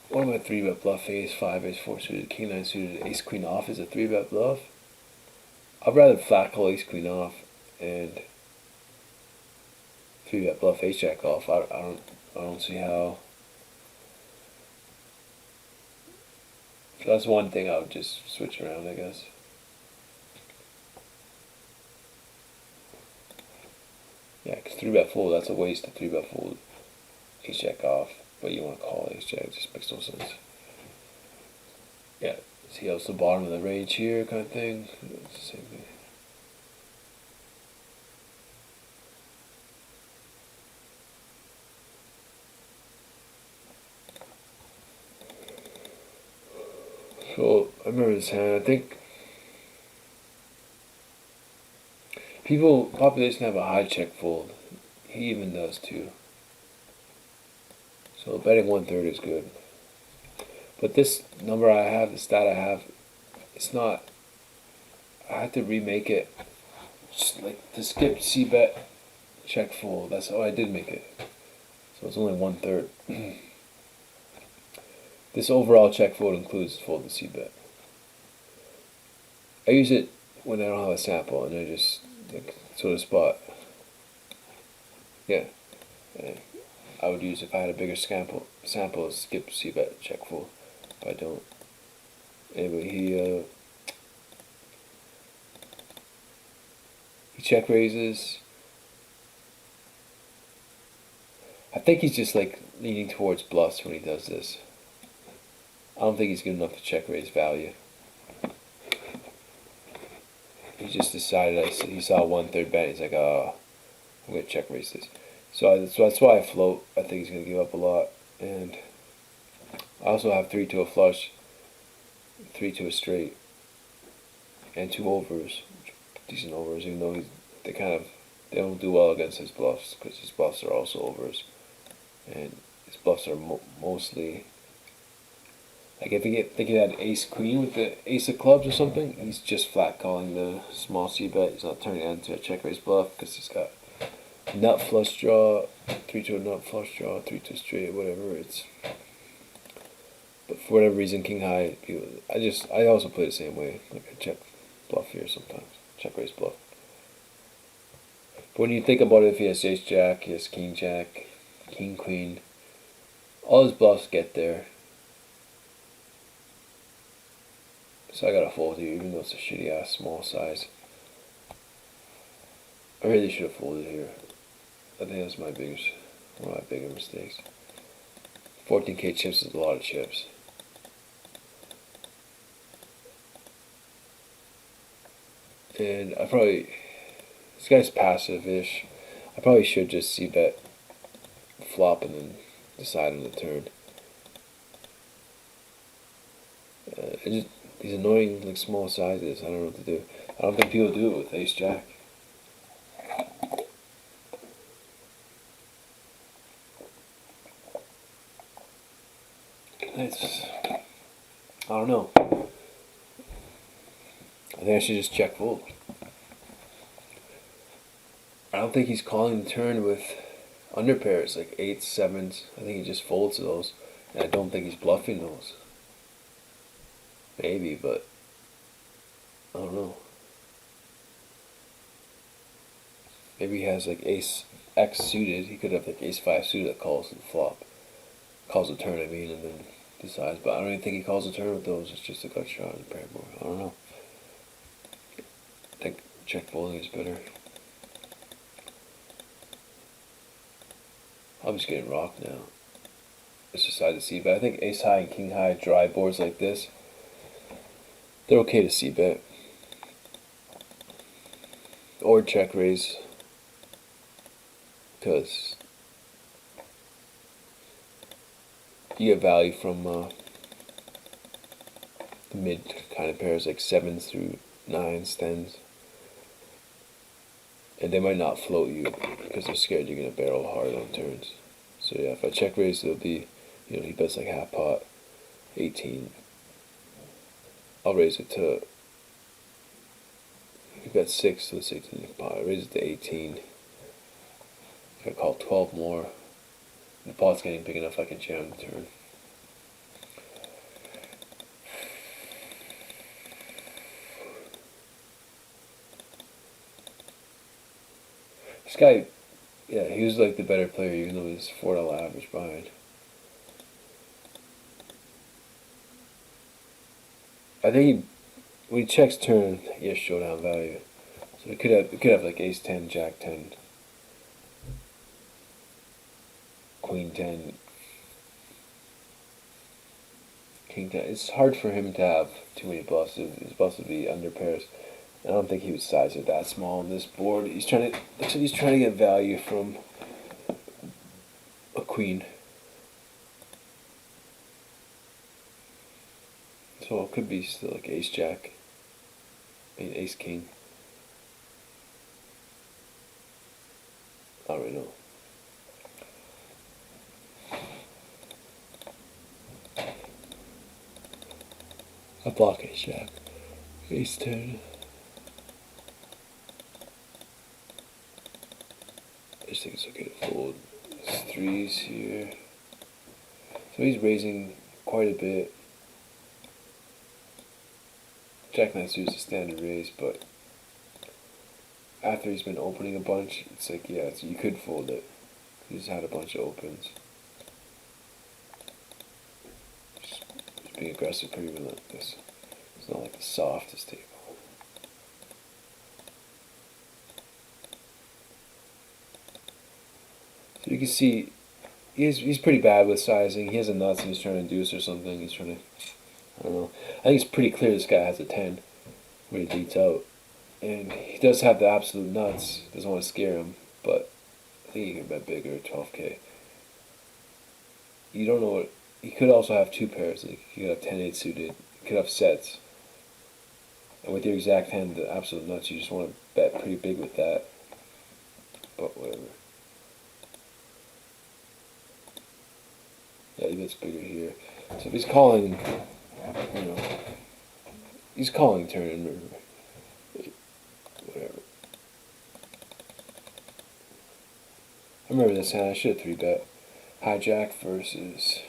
One of my 3-bet bluff, Ace 5, Ace 4 suited, King 9 suited, Ace Queen off is a 3-bet bluff. I'd rather flat call Ace Queen off and 3-bet bluff Ace Jack off. I don't see how. So that's one thing I would just switch around, I guess. Yeah, because 3-bet fold, that's a waste of 3-bet fold Ace Jack off, but you want to call Ace Jack, it just makes no sense. Yeah, see how it's the bottom of the range here kind of thing? It's the same thing. So I remember this hand. I think population have a high check fold. He even does too. So betting 1/3 is good. But this number I have, the stat I have, it's not. I had to remake it. Just like to skip c-bet, check fold. That's how I did make it. So it's only 1/3. This overall check fold includes fold to c-bet. I use it when I don't have a sample and I just like, sort of spot. Yeah. I would use if I had a bigger sample skip c-bet check full. But I don't. Anyway, he check raises. I think he's just like leaning towards bluffs when he does this. I don't think he's good enough to check raise value. He just decided, he saw 1/3 bet, he's like, oh, I'm going to check raise this. So that's why I float. I think he's going to give up a lot. And I also have 3 to a flush, 3 to a straight, and 2 overs. Decent overs, even though they don't do well against his bluffs, because his bluffs are also overs. And his bluffs are mostly, like if he had ace queen with the ace of clubs or something, he's just flat calling the small c bet. He's not turning it into a check raise bluff because he's got nut flush draw, 3 to a nut flush draw, 3 to straight, whatever. But for whatever reason, king high, I also play the same way. Like I check bluff here sometimes, check raise bluff. But when you think about it, if he has ace jack, he has king jack, king queen, all his bluffs get there. So I gotta fold here, even though it's a shitty ass small size. I really should have folded here. I think that's one of my bigger mistakes. 14K chips is a lot of chips. And this guy's passive-ish. I probably should just c-bet flop and then decide on the turn. These annoying like small sizes, I don't know what to do. I don't think people do it with ace jack. I don't know. I think I should just check fold. I don't think he's calling the turn with under pairs like 8s, 7s. I think he just folds to those, and I don't think he's bluffing those. Maybe, but I don't know. Maybe he has like ace X suited. He could have like ace 5 suited that calls the flop, calls the turn. I mean, and then decides. But I don't even think he calls the turn with those. It's just a gut shot in the pair board. I don't know. I think check folding is better. I'm just getting rocked now. Let's decide to c-bet. I think ace high and king high dry boards like this, they're okay to c-bet. Or check raise. Because you get value from the mid kind of pairs like 7s through 9s, 10s. And they might not float you because they're scared you're going to barrel hard on turns. So yeah, if I check raise, it'll be, he bets like half pot, 18. I'll raise it to, he bets 6 to the 16th pot. I raise it to 18. If I call 12 more, the pot's getting big enough I can jam the turn. This guy, yeah, he was like the better player even though he's $4 average behind. I think when he checks turn, he has showdown value. So we could have like ace 10, jack 10, queen 10, king 10. It's hard for him to have too many bluffs. His bluffs would be under pairs. I don't think he would size it that small on this board. Looks like he's trying to get value from a queen. So it could be still like ace jack. I mean ace king. I don't really know. I block ace jack. Ace 10. I just think it's okay to fold. There's 3s here. So he's raising quite a bit. Jack 9 suit is a standard raise, but after he's been opening a bunch, it's like, yeah, you could fold it. He's had a bunch of opens. Just being aggressive, pretty relentless. It's not like the softest table. So you can see he's pretty bad with sizing. He has a nuts and he's trying to deuce or something. He's trying to, I don't know. I think it's pretty clear this guy has a 10 when he deets out. And he does have the absolute nuts. Doesn't want to scare him, but I think he can bet bigger, 12K. You don't know what. He could also have two pairs. Like he could have 10-8 suited. He could have sets. And with your exact hand, the absolute nuts, you just want to bet pretty big with that. But whatever. Yeah, he bets bigger here. So if he's calling, he's calling turn or whatever. I remember this hand. I should have 3-bet. Hijack versus.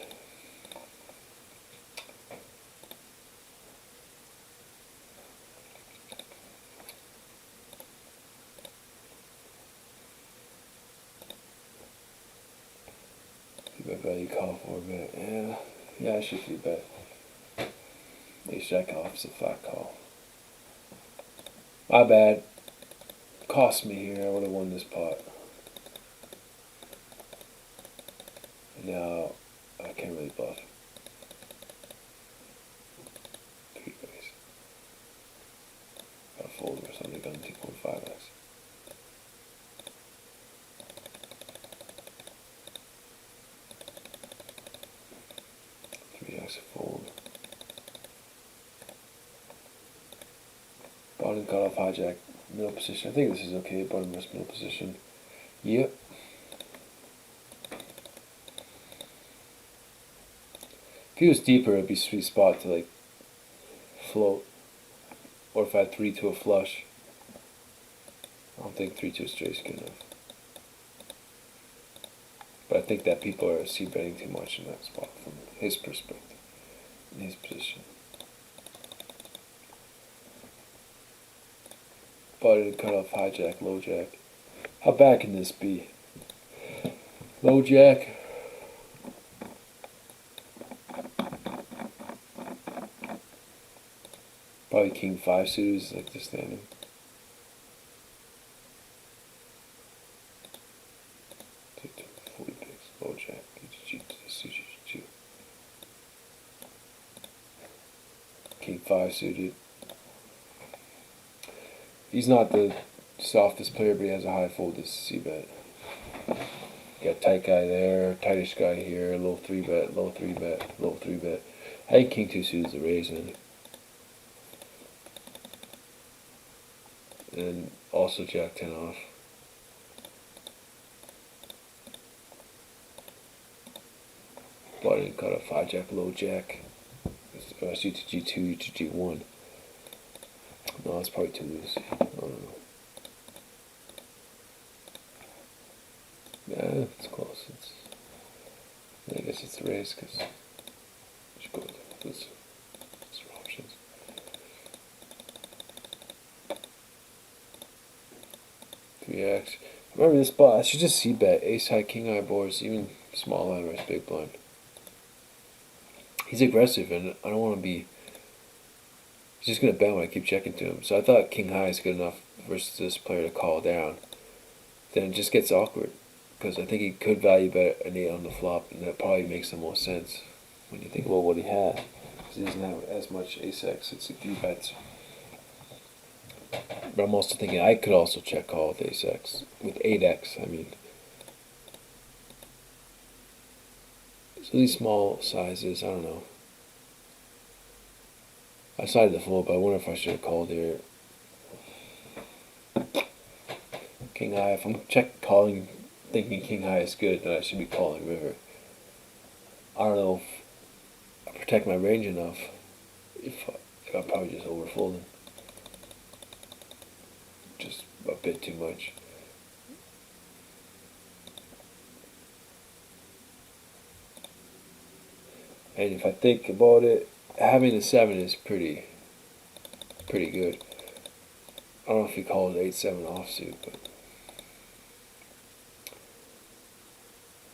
Bet value call 4-bet. Yeah, I should 3-bet. Ace jack off is a flat call. My bad. Cost me here. I would have won this pot. Now I can't really bluff. 3 ways. Got a fold or something. Gun 2.5x. 3x fold. Bottom cut off hijack. Middle position. I think this is okay. Bottom rest middle position. Yep. If he was deeper, it'd be a sweet spot to like float. Or if I had 3 to a flush. I don't think 3 to a straight is good enough. But I think that people are c-betting too much in that spot from his perspective, in his position. Button cut off hijack, low jack. How bad can this be? Low jack. Probably king 5 suited is like the standing. Take 40 picks, low jack, G2. King 5 suited. He's not the softest player, but he has a high fold to c-bet. Got tight guy there, tightish guy here, low 3-bet, low 3-bet, low 3-bet. I think king 2 suited is a raise, man. And also jack 10 off. Button cut off hijack, low jack. Suit to G2, U to G1. No, it's probably too loose. I don't know. Yeah, it's close. I guess it's a raise because just go with those options. Three X. Remember this spot? I should just c-bet ace high, king high boards, even small line versus big blind. He's aggressive, and I don't want to be. He's just gonna bet when I keep checking to him. So I thought king high is good enough versus this player to call down. Then it just gets awkward because I think he could value bet an 8 on the flop, and that probably makes the most sense when you think about what he has. Because he doesn't have as much ace-x. It's a few bets. But I'm also thinking I could also check call with ace-x with 8x. I mean. So these small sizes, I don't know. I decided to fold, but I wonder if I should have called here. King high. If I'm calling, thinking king high is good, then I should be calling river. I don't know if I protect my range enough. If I'm probably just overfolding, just a bit too much. And if I think about it, having a 7 is pretty good. I don't know if you call it 8-7 offsuit, but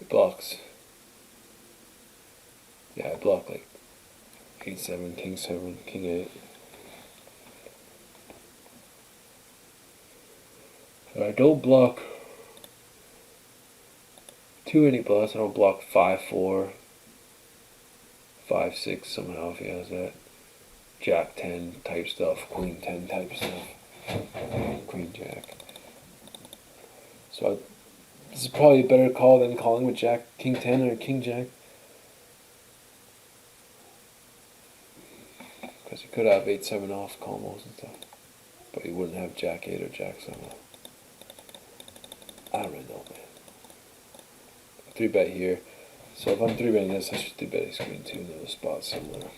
it blocks. Yeah, I block like 8-7, King 7, King 8. So I don't block too many bluffs. I don't block 5-4, 5-6 somehow if he has that. Jack 10 type stuff, Queen 10 type stuff, Queen Jack. So this is probably a better call than calling with Jack King 10 or King Jack. Because he could have 8-7 off combos and stuff. But he wouldn't have Jack 8 or Jack 7. I don't really know, man. 3-bet here. So if I'm 3-betting this, I should 3-bet his Queen 2 in those spots somewhere.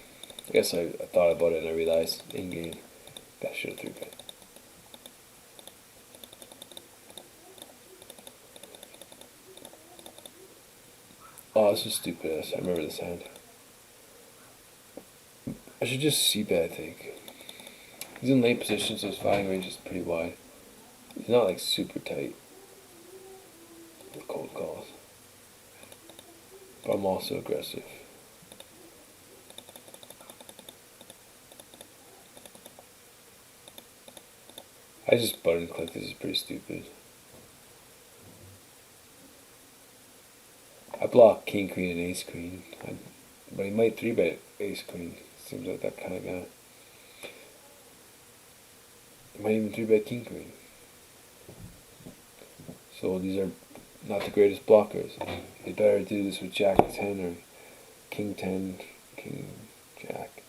I guess I thought about it and I realized in game that I should have 3-bet. Oh, this is stupid ass. I remember this hand. I should just c-bet, I think. He's in late position, so his fighting range is pretty wide. He's not like super tight with cold calls. But I'm also aggressive. I just button click. This is pretty stupid. I block King Queen and Ace Queen, but he might 3-bet Ace Queen. Seems like that kind of guy. He might even 3-bet King Queen. So these are not the greatest blockers. You better do this with Jack 10 or King 10, King Jack.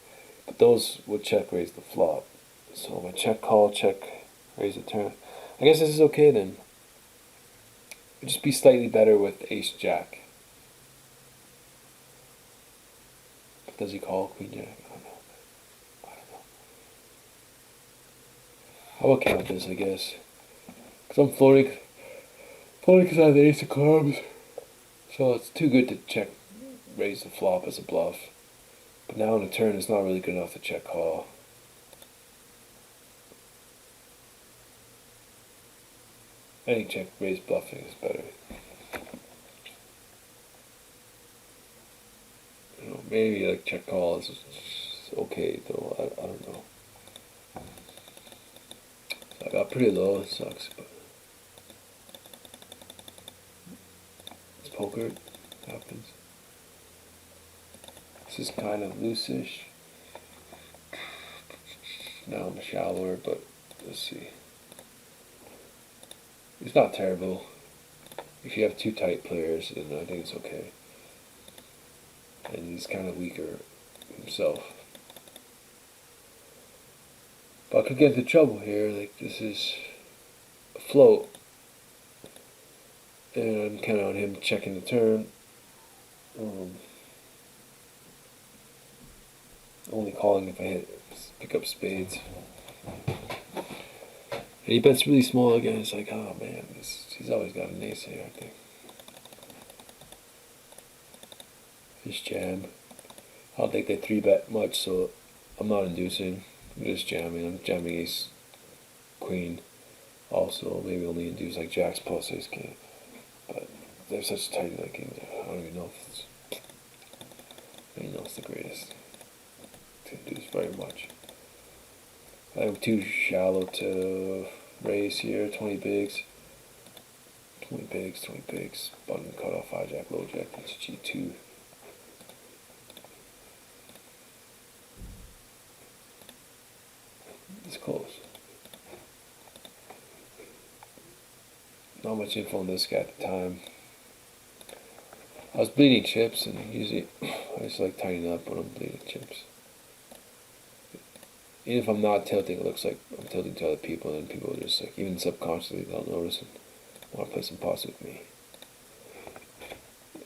But those would check raise the flop. So my check call, check raise the turn. I guess this is okay then. It'd just be slightly better with Ace Jack. But does he call Queen Jack? I don't know. I will count this, I guess. Because I'm floating because I have the Ace of Clubs. So it's too good to check raise the flop as a bluff. But now on the turn, it's not really good enough to check call. I think check raise bluffing is better. You know, maybe like check call is okay though. I don't know. So I got pretty low. It sucks, but it's poker. It happens. This is kind of loose-ish. Now I'm shallower, but let's see. It's not terrible. If you have two tight players, then I think it's okay. And he's kind of weaker himself. But I could get into trouble here. Like, this is a float. And I'm counting on him checking the turn. Only calling if I pick up spades. And he bets really small again. It's like, oh man, he's always got an ace here, I think. Just jam. I don't think they 3-bet much, so I'm not inducing. I'm just jamming. I'm jamming ace, queen. Also, maybe only induce like jacks plus ace king. But they're such tight lickings. I don't even know if it's the greatest to induce very much. I'm too shallow to raise here. 20 bigs. 20 bigs, 20 bigs. Button cut off, hijack, low jack. That's G2. It's close. Not much info on this guy at the time. I was bleeding chips, and usually I just like tightening up when I'm bleeding chips. Even if I'm not tilting, it looks like I'm tilting to other people, and people are just like, even subconsciously, they'll notice and want to play some pots with me.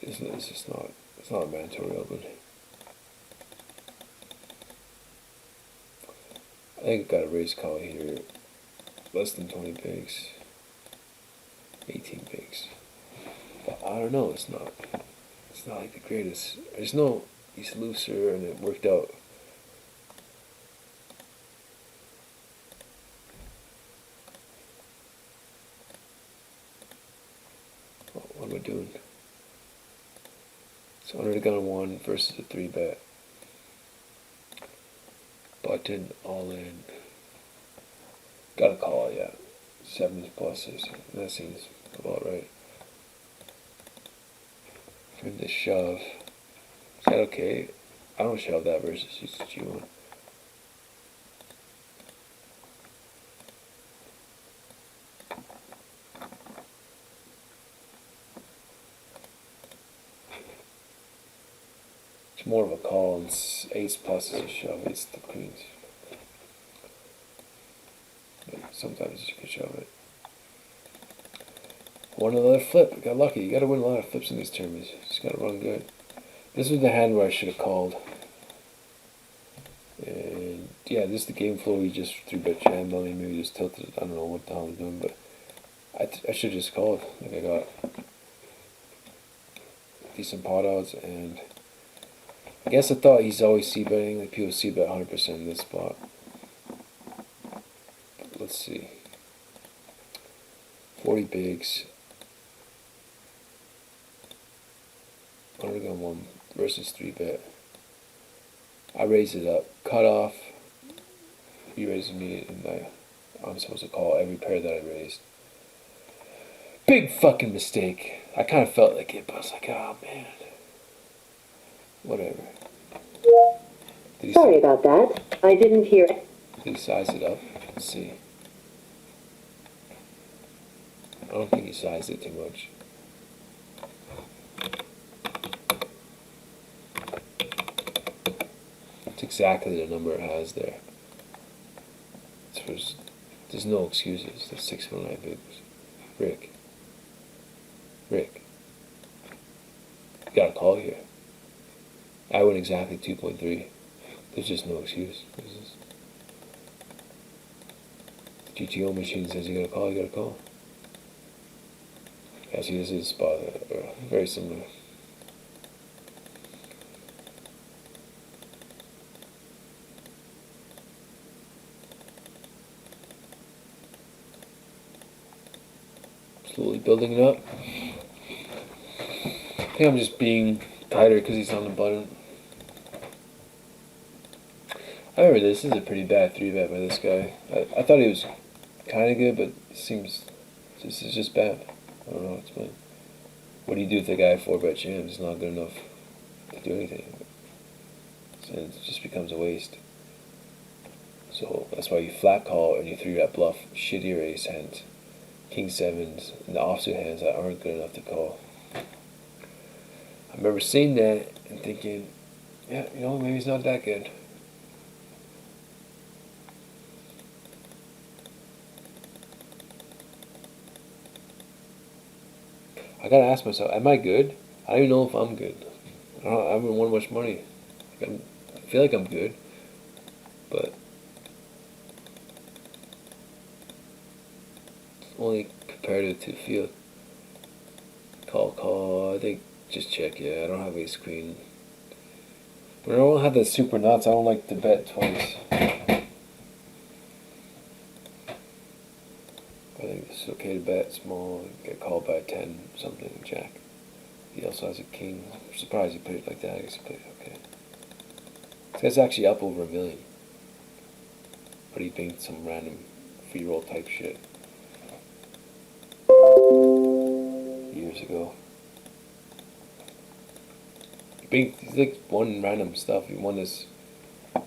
It's not a mandatory open. I think I got a raise call here. Less than 20 bigs. 18 bigs. But I don't know, it's not like the greatest. I just know he's looser and it worked out. doing? So under the gun 1 versus a 3-bet. Button all in. Gotta call it, yeah. 7s pluses. That seems about right. For him to shove. Is that okay? I don't shove that versus G1. It's more of a call, and 8s plus is a shove. It's the queens. But sometimes you can shove it. Won another flip. I got lucky. You gotta win a lot of flips in these tournaments. You just gotta run good. This was the hand where I should have called. And yeah, this is the game flow. He just 3-bet jammed on me. Maybe just tilted. I don't know what the hell I'm doing, but I should have just called. Like I got decent pot odds, and I guess I thought he's always c-betting. Like people c-bet 100% in this spot. But let's see. 40 bigs. Under gun 1 versus 3-bet. I raise it up. Cut off. He raises me, and I'm supposed to call every pair that I raised. Big fucking mistake. I kind of felt like it, but I was like, oh man. Whatever. Sorry about that. I didn't hear it. Did he size it up? Let's see. I don't think he sized it too much. It's exactly the number it has there. There's no excuses. There's 619 bigs. Rick. You gotta call here. I win exactly 2.3. There's just no excuse. The GTO machine says you gotta call. Yeah, see, this is a spot very similar. Slowly building it up. I think I'm just being tighter because he's on the button. I remember this is a pretty bad 3-bet by this guy. I thought he was kind of good, but it seems this is just bad. I don't know what to explain. What do you do if the guy 4-bet jams? It's not good enough to do anything. So it just becomes a waste. So that's why you flat call and you 3-bet bluff shittier ace hands. King 7s and the offsuit hands that aren't good enough to call. I remember seeing that and thinking, yeah, maybe he's not that good. I gotta ask myself, am I good? I don't even know if I'm good. I haven't won much money. I feel like I'm good, but only comparative to field. Call. I think just check. Yeah, I don't have ace queen. But I don't have the super nuts. I don't like to bet twice. I think it's okay to bet small and get called by a 10 something jack. He also has a king. I'm surprised he put it like that. I guess he put it okay. This guy's actually up over $1 million. But he banked some random free roll type shit years ago. He's like won random stuff. He won this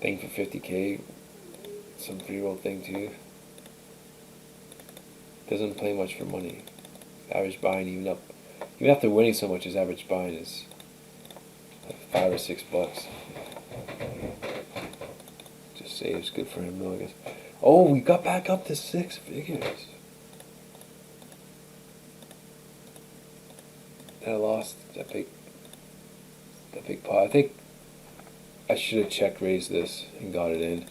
thing for 50K. Some free roll thing too. Doesn't play much for money. Average buying even after winning so much, his average buying is like $5 or $6. Just saves, good for him though, I guess. Oh, we got back up to 6 figures. And I lost that big pot. I think I should have check raised this and got it in.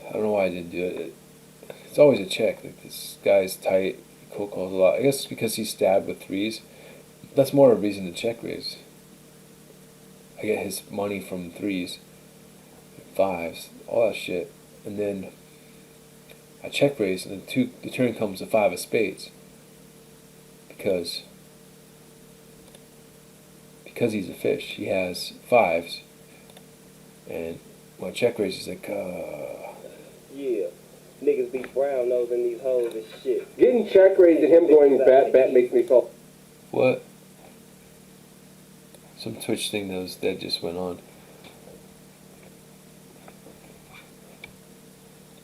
I don't know why I didn't do it. It's always a check. Like this guy's tight. He cold calls a lot. I guess it's because he's stabbed with 3s. That's more of a reason to check raise. I get his money from 3s, 5s, all that shit, and then I check raise, and then the turn comes the 5 of spades. because he's a fish. He has fives, and my check raise is like, Yeah. Niggas be brown nosing these hoes and shit. Getting check raised and him going bat makes me feel. what? Some Twitch thing that just went on.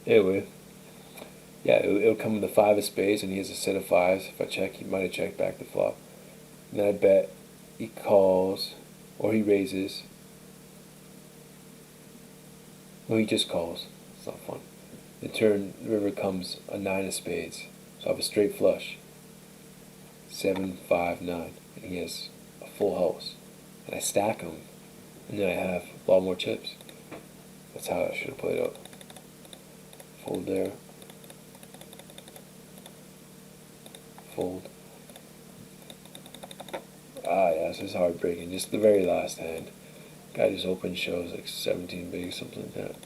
Anyway, yeah, it'll come with a five of spades, and he has a set of fives. If I check, he might have checked back the flop. And then I bet he calls, or he raises. No, he just calls. It's not fun. In turn, the river comes a nine of spades. So I have a straight flush. 7, 5, 9. And he has a full house. And I stack them. And then I have a lot more chips. That's how I should have played out. Fold there. Fold. Ah, yeah, this is heartbreaking. Just the very last hand. Guy just open shows like 17 big, something like that.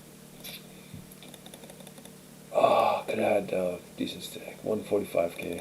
Oh, could have had a decent stack. 145k.